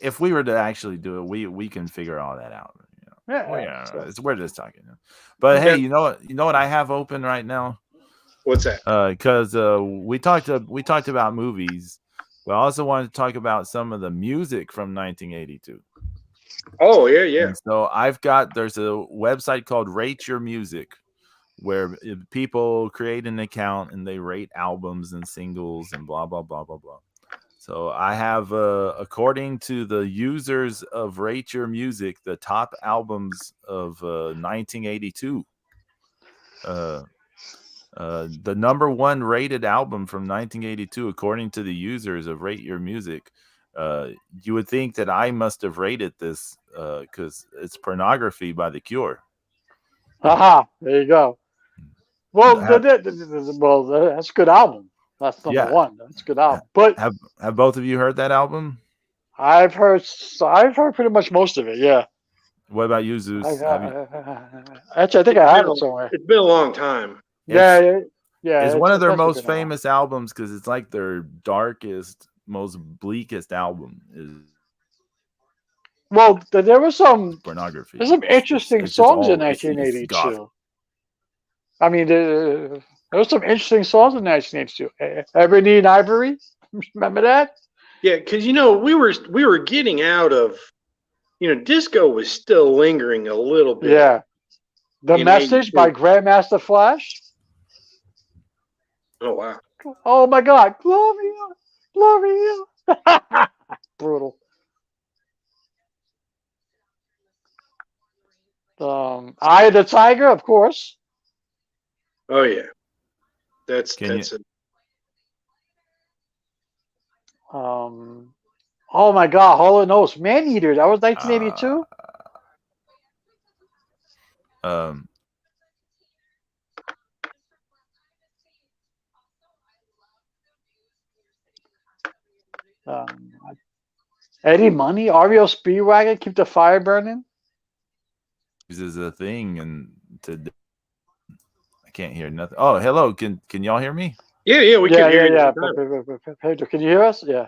if we were to actually do it, we can figure all that out. We're just talking. But hey, you know what I have open right now? What's that? Because we talked about movies. We also wanted to talk about some of the music from 1982. Oh yeah. And so there's a website called Rate Your Music, where people create an account and they rate albums and singles and blah blah blah blah blah. So I have, according to the users of Rate Your Music, the top albums of 1982. The number 1 rated album from 1982, according to the users of Rate Your Music. You would think that I must have rated this because it's Pornography by The Cure. Aha, there you go. Well, that's a good album. That's number 1. That's a good album. But have both of you heard that album? I've heard pretty much most of it. Yeah. What about you, Zeus? Actually, I think I have it somewhere. It's been a long time. Yeah. It's one of their most famous albums because it's like their darkest, most bleakest album. Well, there were some. pornography. There's some interesting It's just songs in all- it's goth. 1982. I mean, there were some interesting songs in 1982. Ebony and Ivory. Remember that? Yeah, because we were getting out of, disco was still lingering a little bit. Yeah. The In Message 82. by Grandmaster Flash. Oh wow. Oh my God, Gloria, Gloria. Brutal. Eye of the Tiger, of course. Oh yeah. That's Can it. Oh my God, Hall & Oates, Man Eater. That was 1982. Um, Eddie Money, REO Speedwagon, Keep the Fire Burning. this is a thing, and I can't hear nothing. Oh, hello. Can y'all hear me? Yeah, we can hear you. Yeah. Pedro, can you hear us? Yeah.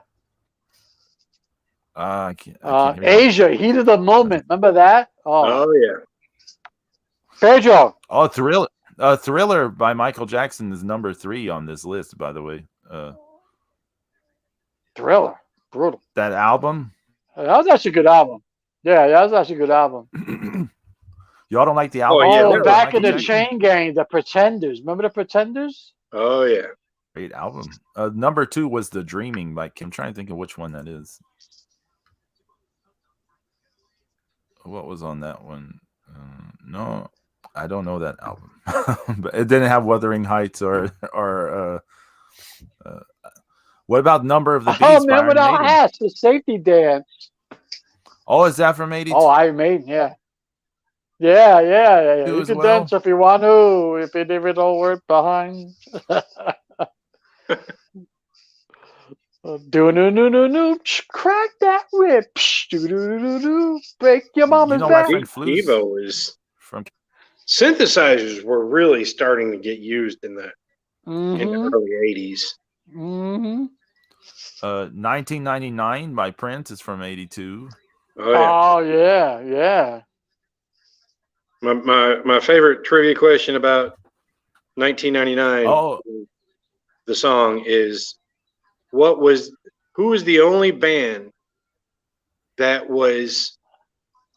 I can't hear you. Asia, Heat of the Moment. Remember that? Oh, Oh yeah. Pedro. Oh, Thriller by Michael Jackson is number 3 on this list, by the way. Thriller. Brutal. That album. That was actually a good album. Yeah, that was actually a good album. Y'all don't like the album? Oh, yeah, Oh, that was back Michael in the Jackson? Chain Gang, the Pretenders. Remember the Pretenders? Oh yeah. Great album. Number 2 was The Dreaming by Kim. I'm trying to think of which one that is. What was on that one? No, I don't know that album. But it didn't have Wuthering Heights or what about Number of the Beast? Oh, by man, Iron without Maiden? hats, the Safety Dance. Oh, is that from 82? Oh, Iron Maiden, yeah. Yeah. Do You as can well. dance if you want to, if you leave it all work behind. Do no, crack that whip. Do break your mama's know my back. friend Flus Evo is from synthesizers were really starting to get used in the Mm-hmm. early 80s. Mm-hmm. 1999 by Prince is from 82. Oh yeah. Oh yeah. My favorite trivia question about 1999, Oh, the song is, who was the only band that was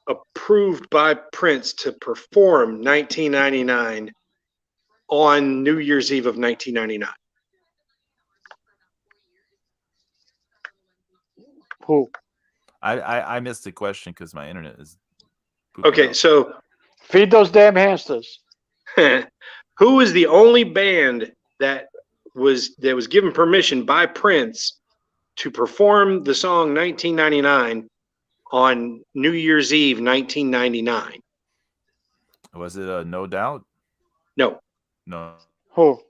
approved by Prince to perform 1999 on New Year's Eve of 1999? Who? I missed the question because my internet is pooping Okay, out. so Feed those damn hamsters. who was the only band that was given permission by Prince to perform the song 1999 on New Year's Eve 1999? Was it No Doubt? No, No. Who?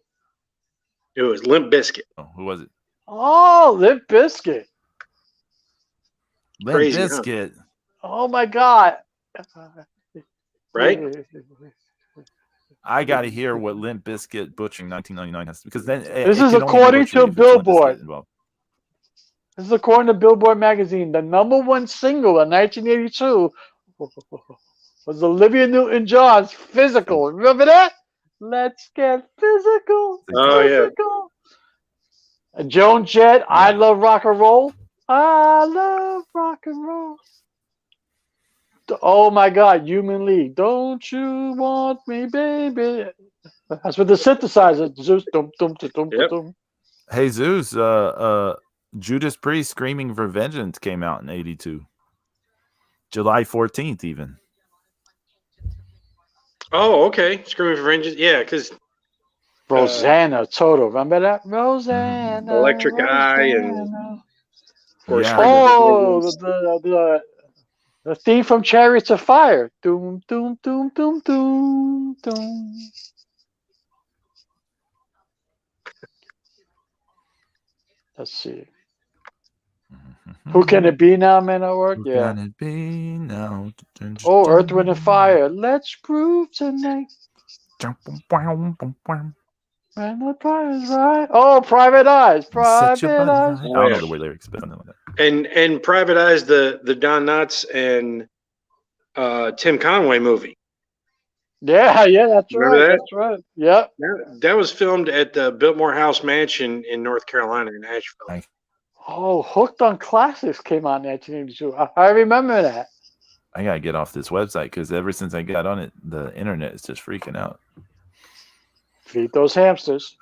it was Limp Bizkit. Who was it? Oh, Limp Bizkit. Limp Crazy, huh? Bizkit. Oh my God. Right? I got to hear what Limp Bizkit butchering 1999 has, because then This is according to Billboard. This is according to Billboard magazine. The #1 single in 1982 was Olivia Newton-John's "Physical." Remember that? Let's get physical. Oh, yeah. Physical. Joan Jett, "I Love Rock and Roll." I love rock and roll. Oh my God, Human League. Don't you want me, baby? That's with the synthesizer. Zeus, dum, dum, dum, dum, Yep. dum. Hey Zeus, Judas Priest "Screaming for Vengeance" came out in 82. July 14th even. Oh, okay. Screaming for Vengeance. Yeah, because Rosanna, Toto. Remember that? Rosanna. Electric Eye and- Rosanna. of course, Yeah. Screaming for Oh, Vengeance. the theme from Chariots of Fire. Doom, doom, doom, doom, doom, doom. Let's see. Who can it be now, man at work? Who Yeah. can it be now? Oh, Earth, Wind, and Fire. Let's groove tonight. When the fire's right. Oh, Private Eyes. Set your Private body Eyes. right. I don't know the way lyrics, but something like that. and privatized the Don Knotts and Tim Conway movie. Yeah, that's Remember right. that? That's right. Yep. That was filmed at the Biltmore House Mansion in North Carolina, in Asheville. Nice. Oh, Hooked on Classics came out in 1982. I remember that. I gotta get off this website because ever since I got on it, the internet is just freaking out. Feed those hamsters.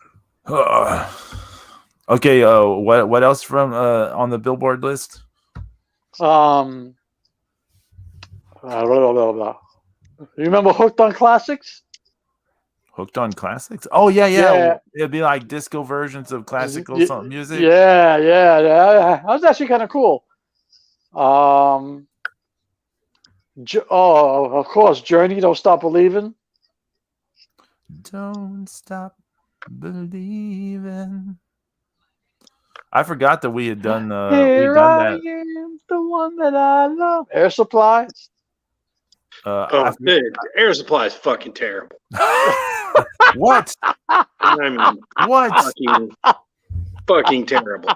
Okay, what else from on the Billboard list? Blah, blah, blah, blah. You remember Hooked on Classics? Hooked on Classics? Oh yeah. Yeah. It'd be like disco versions of classical Yeah, song music. Yeah. That was actually kind of cool. Of course, Journey, Don't Stop Believing. Don't stop believing. I forgot that we had done Here I that. am, the one that I love. Air Supply. Air Supply is fucking terrible. What? I mean, What? fucking terrible,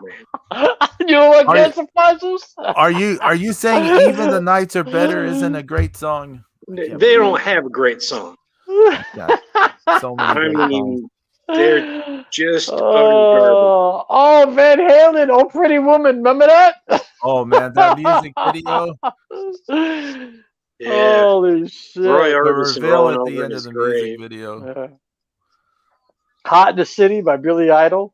man. You know what Air Supply is? Are you saying Even the Nights Are Better isn't a great song? They don't have a great song. Yeah, so many great songs. They're just oh, Van Halen, Oh Pretty Woman, remember that? Oh man, that music video. Yeah. Holy shit. Roy The Orbison reveal rolling at over the in end of his the grave. music video. Yeah. Hot in the City by Billy Idol.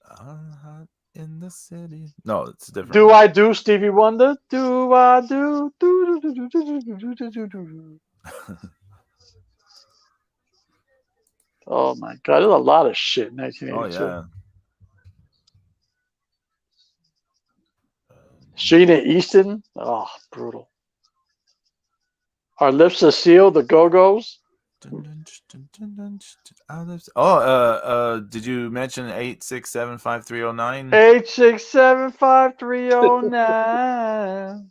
Hot in the city. No, it's different. Do I Do, Stevie Wonder? Do I do? Do, do, do, do, do, do, do, do. Oh my god, there's a lot of shit in 1982. Oh yeah. Sheena Easton. Oh, brutal. Our Lips Are Sealed, the Go-Go's. Oh, did you mention 8675309? 8675309.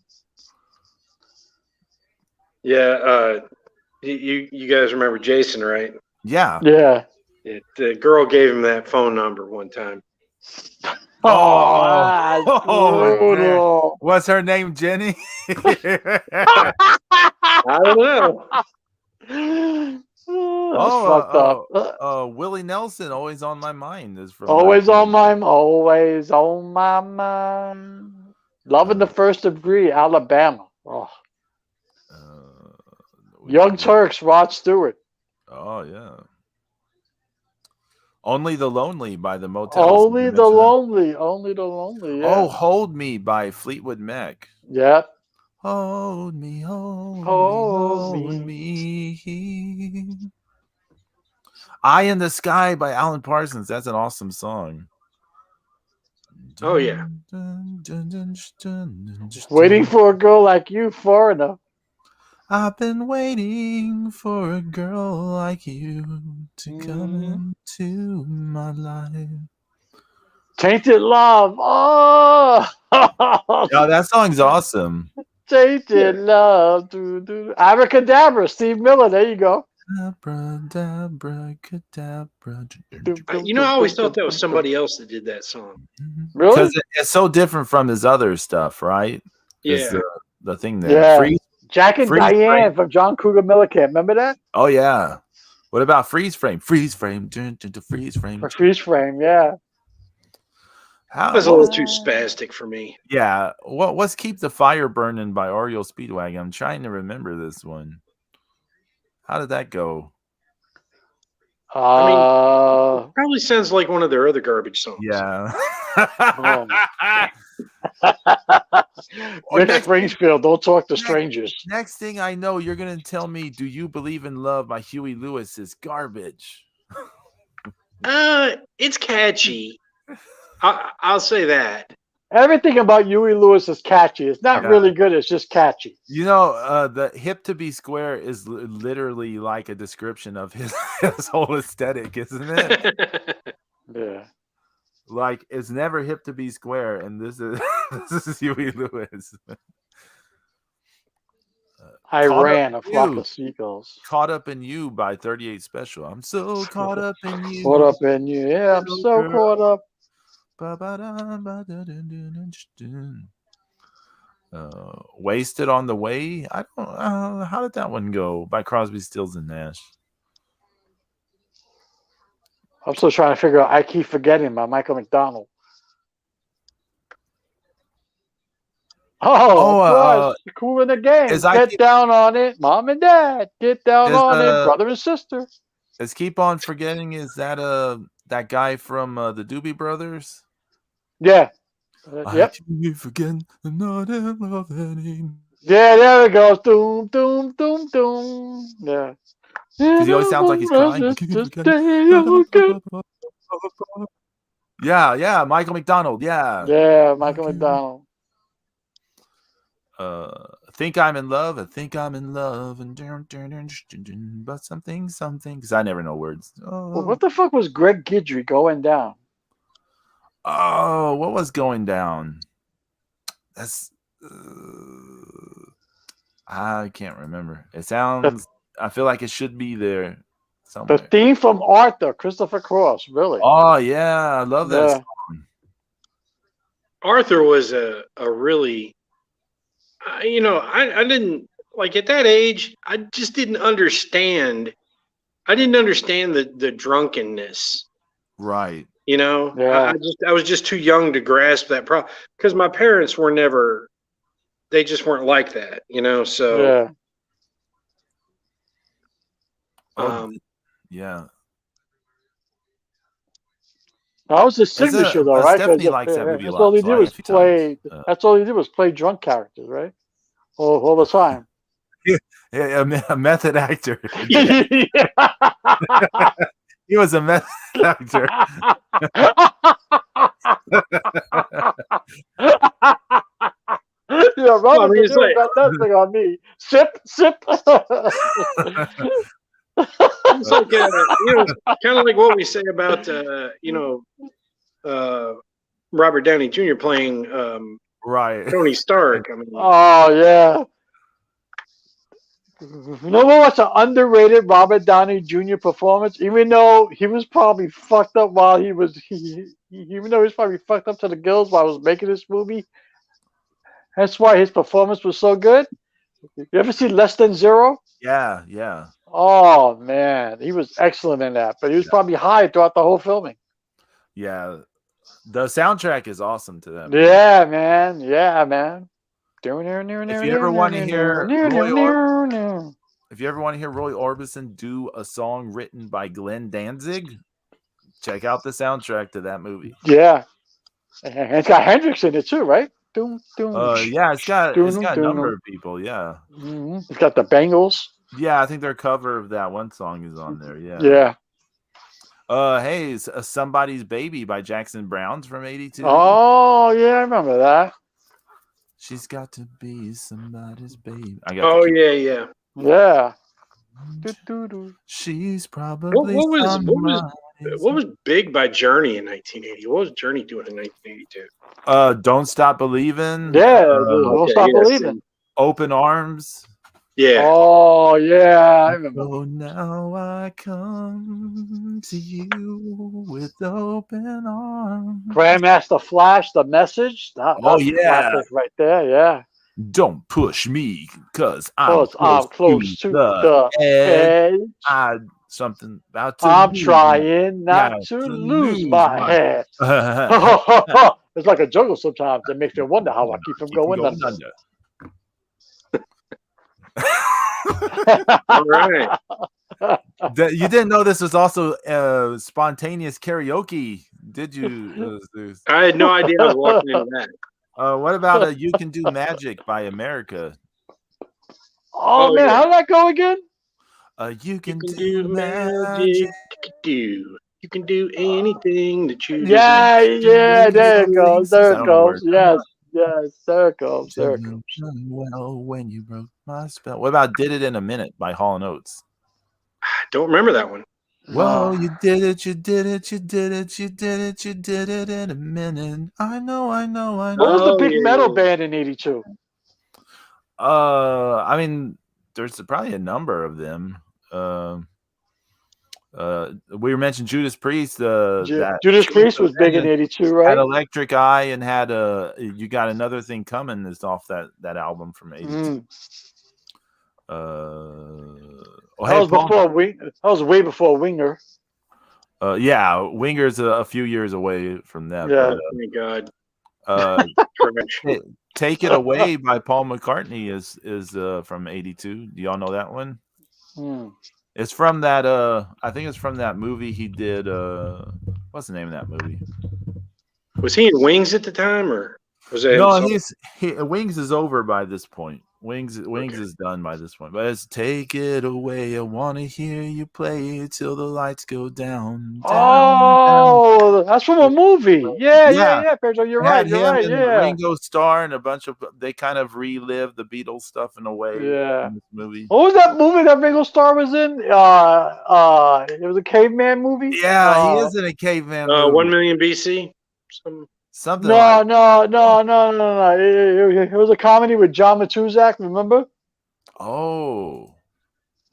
Yeah, you guys remember Jason, right? Yeah. Yeah. The girl gave him that phone number one time. Oh, that's brutal. What's her name, Jenny? I don't know. That's fucked up. Willie Nelson, Always on My Mind is from Always on my mind. Loving the First Degree, Alabama. Oh. Young Turks, Rod Stewart. Oh yeah. Only the Lonely by the Motels. Only the Lonely. Yeah. Oh, Hold Me by Fleetwood Mac. Yep. Hold me. Eye in the Sky by Alan Parsons. That's an awesome song. Oh yeah. Waiting for a Girl Like You, Foreigner. I've been waiting for a girl like you to come into my life. Tainted Love. Oh, Oh, that song's awesome. Tainted Love. Abracadabra, Steve Miller. There you go. Abracadabra. I always thought that was somebody else that did that song. Really? Because it's so different from his other stuff, right? Yeah. The thing there. Yeah. Jack and Freeze Diane Frame. from John Cougar Mellencamp. Remember that? Oh yeah. What about Freeze Frame? Freeze Frame. Freeze Frame. For Freeze Frame, yeah. That was a little too spastic for me. Yeah. What's Keep the Fire Burning by Oriole Speedwagon? I'm trying to remember this one. How did that go? Probably sounds like one of their other garbage songs. Yeah. Rick Springfield, Don't Talk to Strangers. Next thing I know, you're going to tell me Do You Believe in Love by Huey Lewis is garbage. It's catchy. I'll say that. Everything about Huey Lewis is catchy. It's not really good. It's just catchy. You know, the Hip to Be Square is literally like a description of his whole aesthetic, isn't it? Yeah. Like, it's never hip to be square, and this is Huey Lewis. I ran a flock of seagulls. Caught Up in You by 38 Special. I'm so caught up in you. Caught up in you. Yeah, I'm so caught up. Wasted on the Way. I don't how did that one go? By Crosby, Stills and Nash. I'm still trying to figure out I Keep Forgetting by Michael McDonald. Oh, of course. Cool in the Gang. Get down on it. Mom and Dad. Get down on it. Brother and sister. Is Keep On Forgetting, is that that guy from the Doobie Brothers? Yeah. I keep forgetting I'm not in love anymore. Yeah, there it goes. Doom, doom, doom, doom. Yeah. Because he always sounds like he's crying. Yeah, Michael McDonald, yeah. Yeah, Michael McDonald. Think I'm in Love, I think I'm in love, and but something, because I never know words. Well, what the fuck was Greg Gidry going down? Oh, what was going down? That's I can't remember. It sounds. I feel like it should be there somewhere. The theme from Arthur, Christopher Cross. Really? Oh yeah, I love that song. Arthur was a really, I didn't like at that age. I just didn't understand. I didn't understand the drunkenness. Right. Yeah. I was just too young to grasp that problem because my parents were never, they just weren't like that, so. Yeah. Yeah. That was his signature, though, right? Stephanie likes that movie a lot. That's all he did was play. That's all he did was play drunk characters, right? All the time. Yeah, a method actor. He was a method actor. Yeah, Robert got that thing on me. Sip. It's like, kind of like what we say about, Robert Downey Jr. playing right Tony Stark. I mean, oh yeah. You know what's an underrated Robert Downey Jr. performance? Even though he was probably fucked up while he was, even though he was probably fucked up to the gills while I was making this movie. That's why his performance was so good. You ever see Less Than Zero? Yeah. Oh man, he was excellent in that. But he was probably high throughout the whole filming. Yeah, the soundtrack is awesome to that movie. Yeah, man. If you ever want to hear Roy Orbison do a song written by Glenn Danzig, check out the soundtrack to that movie. Yeah, and it's got Hendrix in it too, right? Yeah, it's got a number of people. Yeah, it's got the Bengals. Yeah, I think their cover of that one song is on there. Yeah. Hey, it's Somebody's Baby by Jackson Browns from '82. Oh yeah, I remember that. She's got to be somebody's baby. Yeah. She's probably what was big by Journey in 1980? What was Journey doing in 1982? Don't Stop Believing. Yeah, Don't Stop Believing. Open Arms. Yeah. Oh yeah, I remember. Oh, now I come to you with open arms. Grandmaster Flash, The Message. That's right there. Yeah. Don't push me, cause I'm close to the edge. Something about to. I'm trying not to lose my head. It's like a jungle sometimes. It makes me wonder how I keep from going under. All right. You didn't know this was also spontaneous karaoke, did you? I had no idea I was walking into that. What about You Can Do Magic by America? Oh man, how did that go again? You can do magic. You can do anything that you Yeah, there it goes. Yes, there it goes. Well, when you broke my spell. What about Did It in a Minute by Hall & Oates? I don't remember that one. Well, you did it in a minute. I know. What was the big metal band in '82? I mean, there's probably a number of them. We mentioned Judas Priest. That Judas Priest was big in '82, right? Had Electric Eye and had You Got Another Thing Coming is off that album from '82. That was way before Winger. Yeah, Winger's a few years away from that. Yeah. But, oh my God. Take It Away by Paul McCartney is from '82. Do y'all know that one? It's from that. I think it's from that movie he did. What's the name of that movie? Was he in Wings at the time, or was that? No, Wings is over by this point. Wings is done by this point. But it's Take It Away. I want to hear you play it till the lights go down. Down. That's from a movie. Yeah, Pedro. You're right. Yeah. Ringo Starr and a bunch of they kind of relived the Beatles stuff in a way. Yeah. In this movie. What was that movie that Ringo Starr was in? It was a caveman movie. Yeah, he is in a caveman movie. 1 Million BC. Something. No. It was a comedy with John Matuzak. Remember? Oh,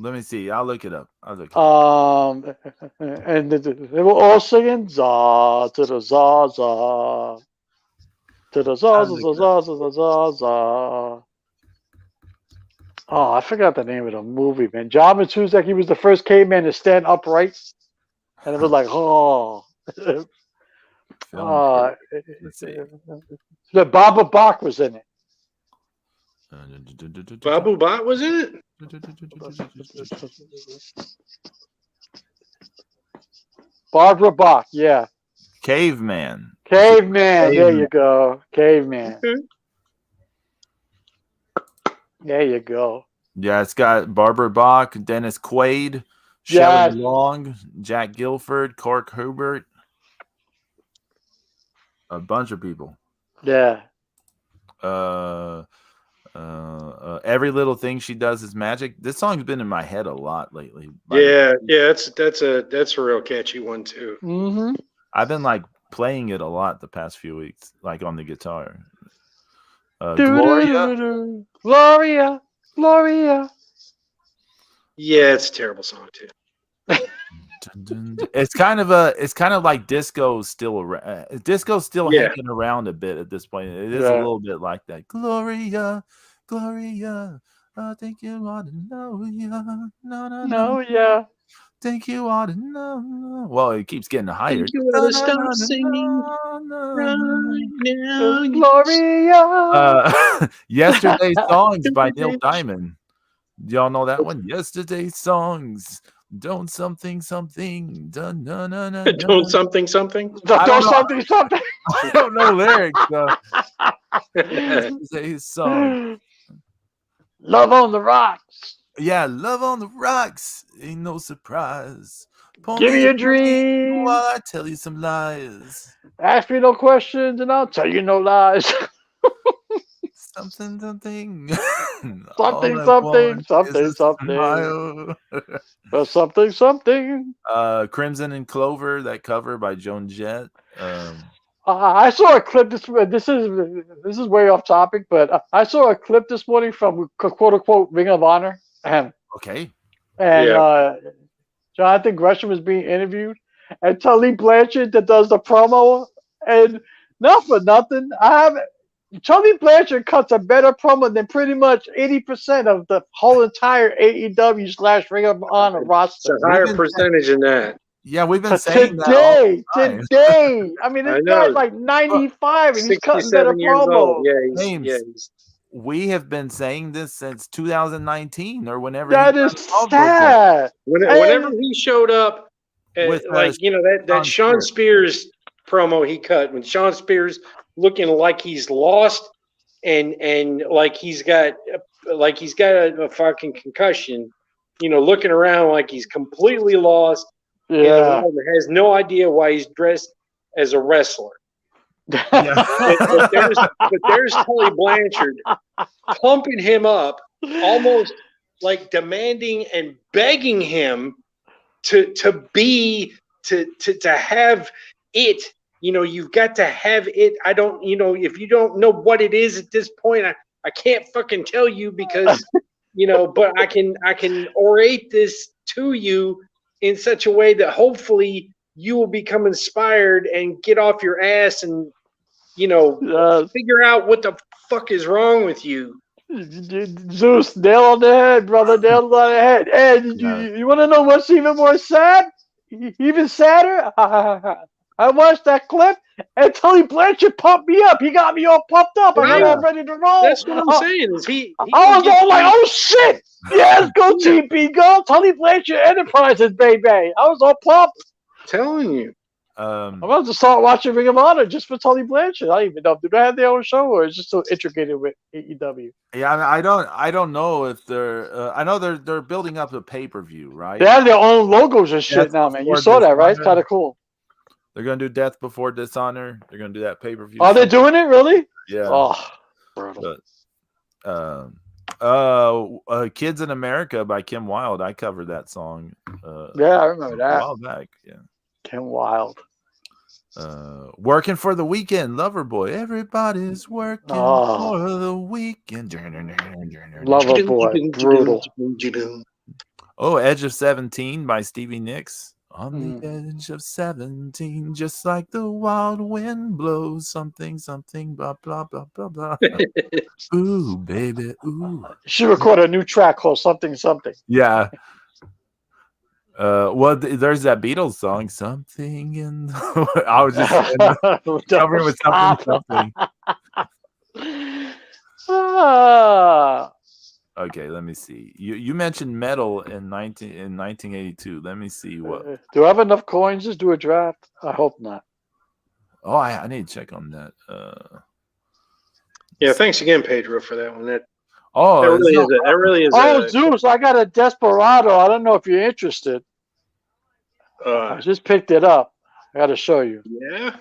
let me see. I'll look it up. And they were all singing "za to the za za to the za za za za za za." Oh, I forgot the name of the movie, man. John Matuzak. He was the first caveman to stand upright, and it was like, oh. Let's see. The Baba Bach was in it. Babu Bot was in it. Barbara Bach, yeah. Caveman. There you go. Caveman. There you go. Yeah, it's got Barbara Bach, Dennis Quaid, Shelley Long, Jack Gilford, Cork Hubert. A bunch of people. Yeah. Every Little Thing She Does Is Magic. This song's been in my head a lot lately. That's a real catchy one too. Mm-hmm. I've been like playing it a lot the past few weeks, like on the guitar. Gloria. Yeah, it's a terrible song too. It's kind of like disco's still around. Disco's still hanging around a bit at this point. It is a little bit like that. Gloria, I think you ought to know ya. Think you ought to know. Well, it keeps getting higher. Think you ought to stop singing right now. Gloria. Yesterday's Songs by Neil Diamond. Y'all know that one? Yesterday's Songs. Don't something. Dun, no. Don't something. Don't something. I don't know lyrics. Yesterday's Song. Love on the Rocks. Yeah, Love on the Rocks. Ain't no surprise. Give me a dream while I tell you some lies. Ask me no questions and I'll tell you no lies. Something. Something. Crimson and Clover, that cover by Joan Jett. I saw a clip. This is way off topic, but I saw a clip this morning from quote unquote Ring of Honor. Okay. And Jonathan Gresham is being interviewed, and Tully Blanchard that does the promo, and not for nothing, Tully Blanchard cuts a better promo than pretty much 80% of the whole entire AEW / Ring of Honor roster. It's a higher percentage than that. Yeah, we've been saying that today. I mean, this guy's like 95 and he's cutting better promos. We have been saying this since 2019 or whenever. That is sad. Whenever he showed up, with that Sean Spears promo he cut, when Sean Spears looking like he's lost and like he's got a fucking concussion, looking around like he's completely lost. Yeah, has no idea why he's dressed as a wrestler. but there's Tully Blanchard pumping him up, almost like demanding and begging him to have it. You've got to have it. I don't, if you don't know what it is at this point, I can't fucking tell you because, but I can orate this to you in such a way that hopefully you will become inspired and get off your ass and, figure out what the fuck is wrong with you. Zeus, nail on the head, brother, nail on the head. And you want to know what's even more sad? Even sadder? I watched that clip, and Tully Blanchard pumped me up. He got me all pumped up. I got all ready to roll. That's what I'm saying. Is he I was all like, oh, shit. Yes, go TP, go. Tully Blanchard Enterprises, baby. I was all pumped. Telling you. I'm about to start watching Ring of Honor just for Tully Blanchard. I don't even know. Do they have their own show, or is it just so intricate with AEW? Yeah, I don't know if they're. I know they're building up a pay-per-view, right? They have their own logos and shit now, man. You saw that, right? It's kind of cool. They're gonna do Death Before Dishonor. They're gonna do that pay-per-view. Are they doing it really? Yeah. Oh, brutal. But, Kids in America by Kim Wilde. I covered that song. Yeah, I remember that. A while back. Yeah. Kim Wilde. Working for the Weekend, Loverboy. Everybody's working for the weekend. Loverboy, brutal. Oh, Edge of 17 by Stevie Nicks. On the edge of 17, just like the wild wind blows, something, blah, blah, blah, blah, blah. Ooh, baby, ooh. She recorded a new track called Something Something. Yeah. Well, there's that Beatles song, Something in the... I was just covering with something. Okay, let me see. You mentioned metal in 1982. Let me see what. Do I have enough coins to do a draft? I hope not. Oh, I need to check on that. Yeah, thanks again, Pedro, for that one. That really is. Oh, Zeus, I got a Desperado. I don't know if you're interested. I just picked it up. I got to show you. Yeah,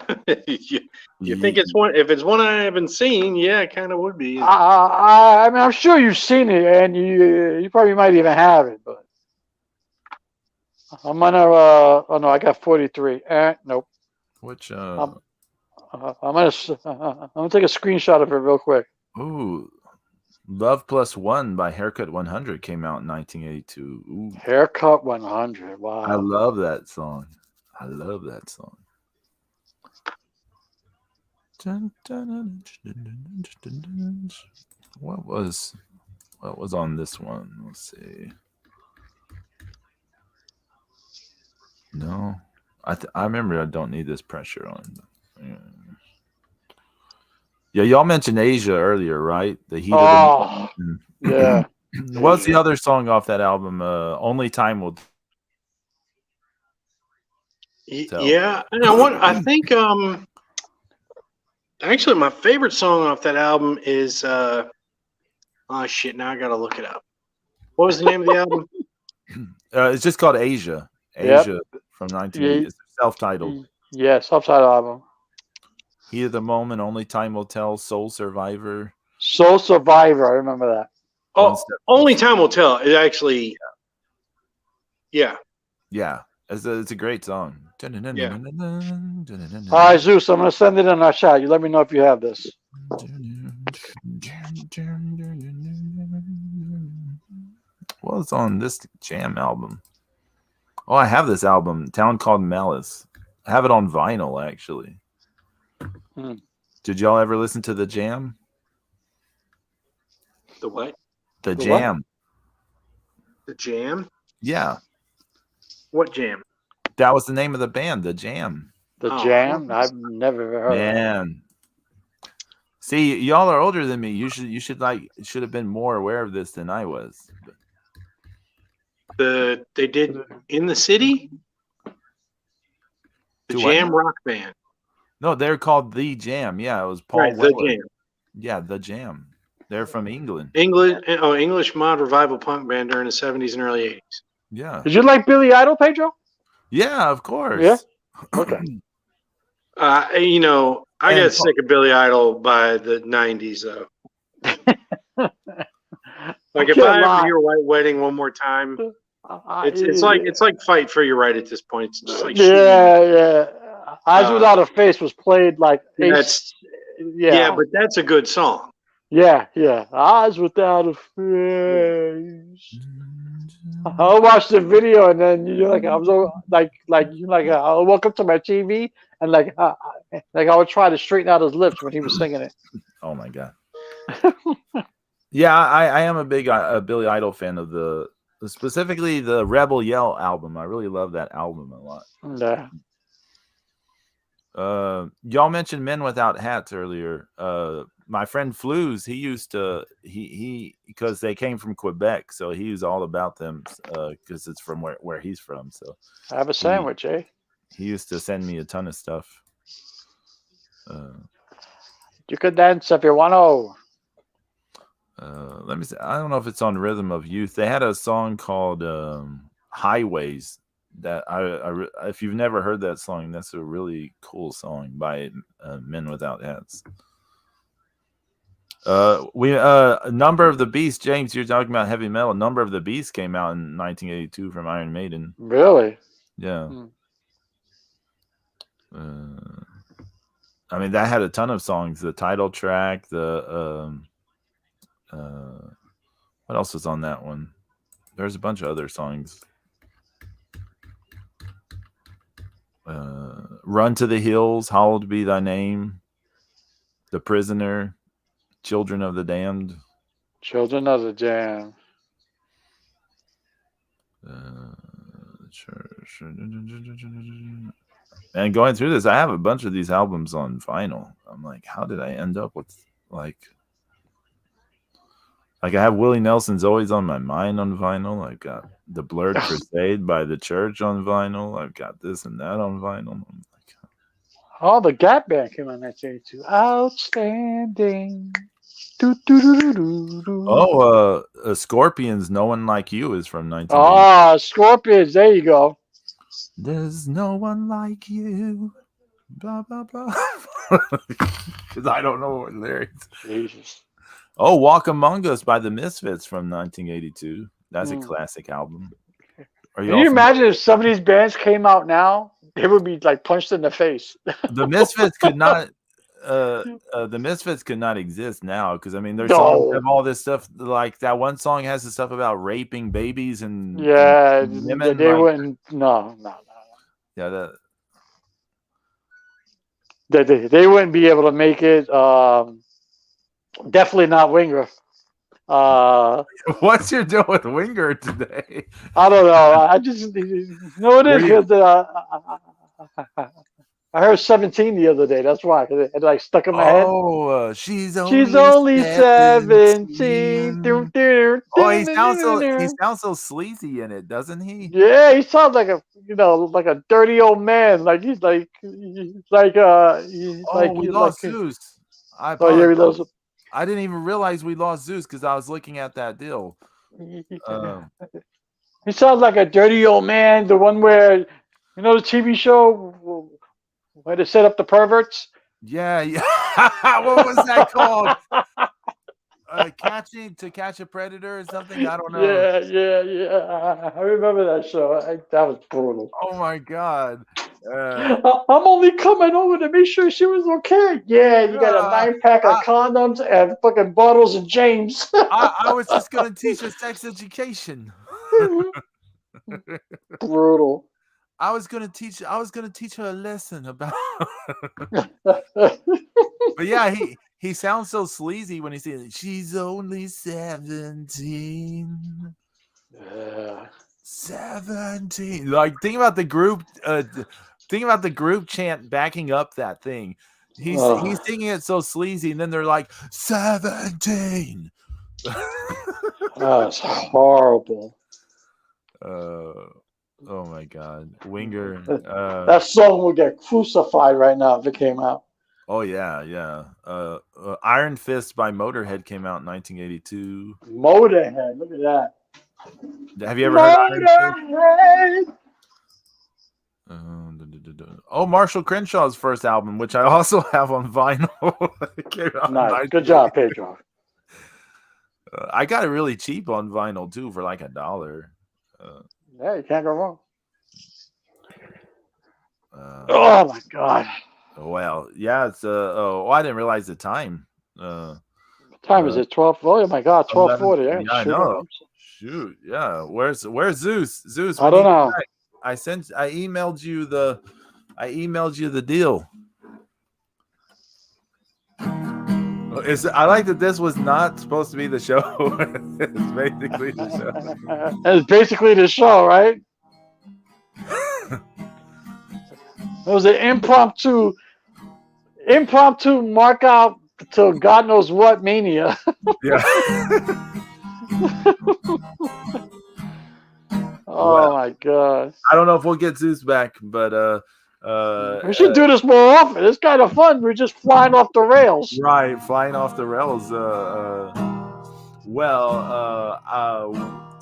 you think it's one? If it's one I haven't seen, yeah, it kind of would be. I mean, I'm sure you've seen it, and you probably might even have it. But I'm gonna. Oh no, I got 43. Nope. Which? I'm gonna take a screenshot of it real quick. Ooh, Love Plus One by Haircut 100 came out in 1982. Ooh. Haircut 100. Wow. I love that song. I love that song. What was on this one? Let's see. No, I remember. I don't need this pressure on. Yeah, y'all mentioned Asia earlier, right? The heat of the yeah. What's the other song off that album? Only Time Will. Yeah, and I think actually my favorite song off that album is oh shit, now I gotta look it up. What was the name of the album? It's just called Asia. Asia from 1980. It's self-titled. Yeah, self-titled album. Heat of the Moment, Only Time Will Tell, Soul Survivor. Soul Survivor, I remember that. Oh, Only Time Will Tell. It actually, yeah. It's a great song. Yeah. All right, Zeus, I'm going to send it in our chat. You let me know if you have this. What's on this Jam album? Oh, I have this album, Town Called Malice. I have it on vinyl, actually. Did y'all ever listen to The Jam? The what? The Jam. What? The Jam? Yeah. What Jam? That was the name of the band, The Jam. The Jam? I've never heard of it. Man. See, y'all are older than me. You should have been more aware of this than I was. They did In the City? The Jam rock band. No, they're called The Jam. Yeah, it was Paul Weller. The Jam. Yeah, The Jam. They're from England. English mod revival punk band during the 70s and early 80s. Yeah. Did you like Billy Idol, Pedro? Yeah, of course. Yeah. Okay. I got sick of Billy Idol by the 90s, though. Like if I ever hear White Wedding one more time, it's like Fight for Your Right at this point. It's just like yeah. Eyes Without a Face was played like but that's a good song. Yeah. Eyes Without a Face. I'll watch the video and then you're like, I'm so welcome to my TV, and like I would try to straighten out his lips when he was singing it. Oh my god. Yeah, I am a big Billy Idol fan of specifically the Rebel Yell album. I really love that album a lot. Yeah. Y'all mentioned Men Without Hats earlier. My friend Flues, he used to he because they came from Quebec, so he was all about them because it's from where he's from. So Have a sandwich, eh? he used to send me a ton of stuff. You could dance if you want to. Let me see. I don't know if it's on Rhythm of Youth. They had a song called Highways that if you've never heard that song, that's a really cool song by Men Without Hats. Number of the Beast, James, you're talking about heavy metal. Number of the Beast came out in 1982 from Iron Maiden. Really? Yeah. I mean, that had a ton of songs. The title track, what else was on that one? There's a bunch of other songs. Run to the Hills, Hallowed Be Thy Name, The Prisoner, Children of the Damned. Children of the Damned. And going through this, I have a bunch of these albums on vinyl. I'm like, how did I end up with like I have Willie Nelson's Always on My Mind on vinyl. I've got The Blurred Crusade by The Church on vinyl. I've got this and that on vinyl. I'm like, oh, the Gap Band came out in 1982. Outstanding. Scorpions, No One Like You is from 1980. Ah, Scorpions. There you go. There's no one like you. Blah, blah, blah. Because I don't know what lyrics. Jesus. Oh, Walk Among Us by the Misfits from 1982. That's a classic album. Can you imagine if some of these bands came out now? They would be like punched in the face. The Misfits could not. The Misfits could not exist now because I mean their songs have all this stuff. Like that one song has the stuff about raping babies and and women. They wouldn't. No. Yeah, they wouldn't be able to make it. Definitely not Winger. What's your deal with Winger today? I don't know. I just it is because I heard 17 the other day. That's why it like stuck in my head. Oh, she's only 17. Oh, he sounds so sleazy in it, doesn't he? Yeah, he sounds like a dirty old man. Like he's like we lost Zeus. We lost. I didn't even realize we lost Zeus because I was looking at that deal. He sounds like a dirty old man. The one where the TV show where they set up the perverts. Yeah. What was that called? To Catch a Predator or something? I don't know. Yeah. I remember that show. That was brutal. Oh my god. I'm only coming over to make sure she was okay. Yeah, you got a 9-pack of condoms and fucking bottles of James. I was just gonna teach her sex education. Brutal. I was gonna teach her a lesson about. But yeah, he sounds so sleazy when he says she's only 17. Yeah. 17. Like think about the group. Think about the group chant backing up that thing. He's singing it so sleazy, and then they're like 17. That's horrible. Oh my god, Winger. That song would get crucified right now if it came out. Oh yeah. Iron Fist by Motorhead came out in 1982. Motorhead, look at that. Have you ever heard Iron Fist? Oh, Marshall Crenshaw's first album, which I also have on vinyl. Nice. Good job, Pedro. I got it really cheap on vinyl too for like $1. Yeah, you can't go wrong. Oh my god. Well, yeah, it's I didn't realize the time. What time is it? 12. Oh my god, 12:40. Yeah, I know. Shoot, yeah. Where's Zeus? Zeus, I when don't you get know. back, I emailed you the deal. I like that this was not supposed to be the show. It's basically the show. It's basically the show, right? It was an impromptu mark out to God knows what mania. Yeah. Oh Well, my god. I don't know if we'll get Zeus back, but We should do this more often. It's kind of fun. We're just flying off the rails. right, flying off the rails.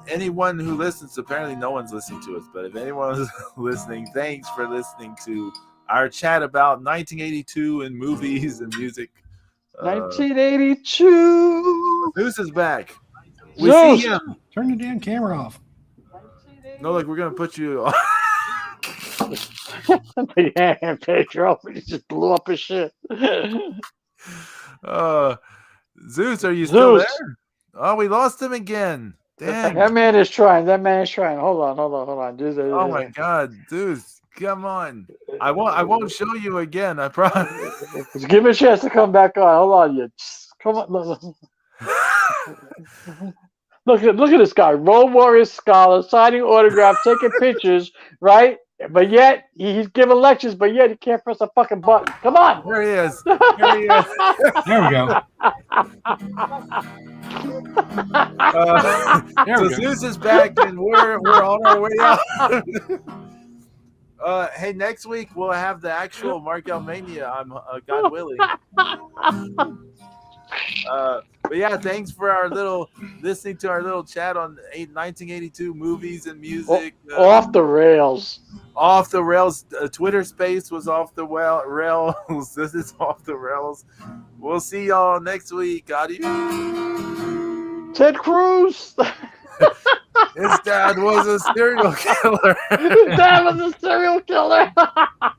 Anyone who listens, apparently no one's listening to us, but if anyone is listening, thanks for listening to our chat about 1982 and movies and music. 1982. Zeus is back. We Zeus. see him. Turn the damn camera off. No, look, we're gonna put you on. Yeah, Pedro. He just blew up his shit. Zeus, are you still Zeus. there? Oh, we lost him again. Dang. That man is trying. Hold on. Oh my God, Zeus, come on. I won't show you again. I promise. Just give him a chance to come back on. Hold on, you. Come on. Look at this guy, Road Warrior scholar, signing autographs, taking pictures, right? But yet he's giving lectures, but yet he can't press a fucking button. Come on. There he is. Here he is. There we go. There So we go. Zeus is back, and we're on our way out. Hey, next week we'll have the actual Markel Mania. I'm God willing. But yeah, thanks for listening to our little chat on 1982 movies and music. Off the rails. Off the rails. Twitter space was off the rails. This is off the rails. We'll see y'all next week. Adios. Ted Cruz. His dad was a serial killer. His dad was a serial killer.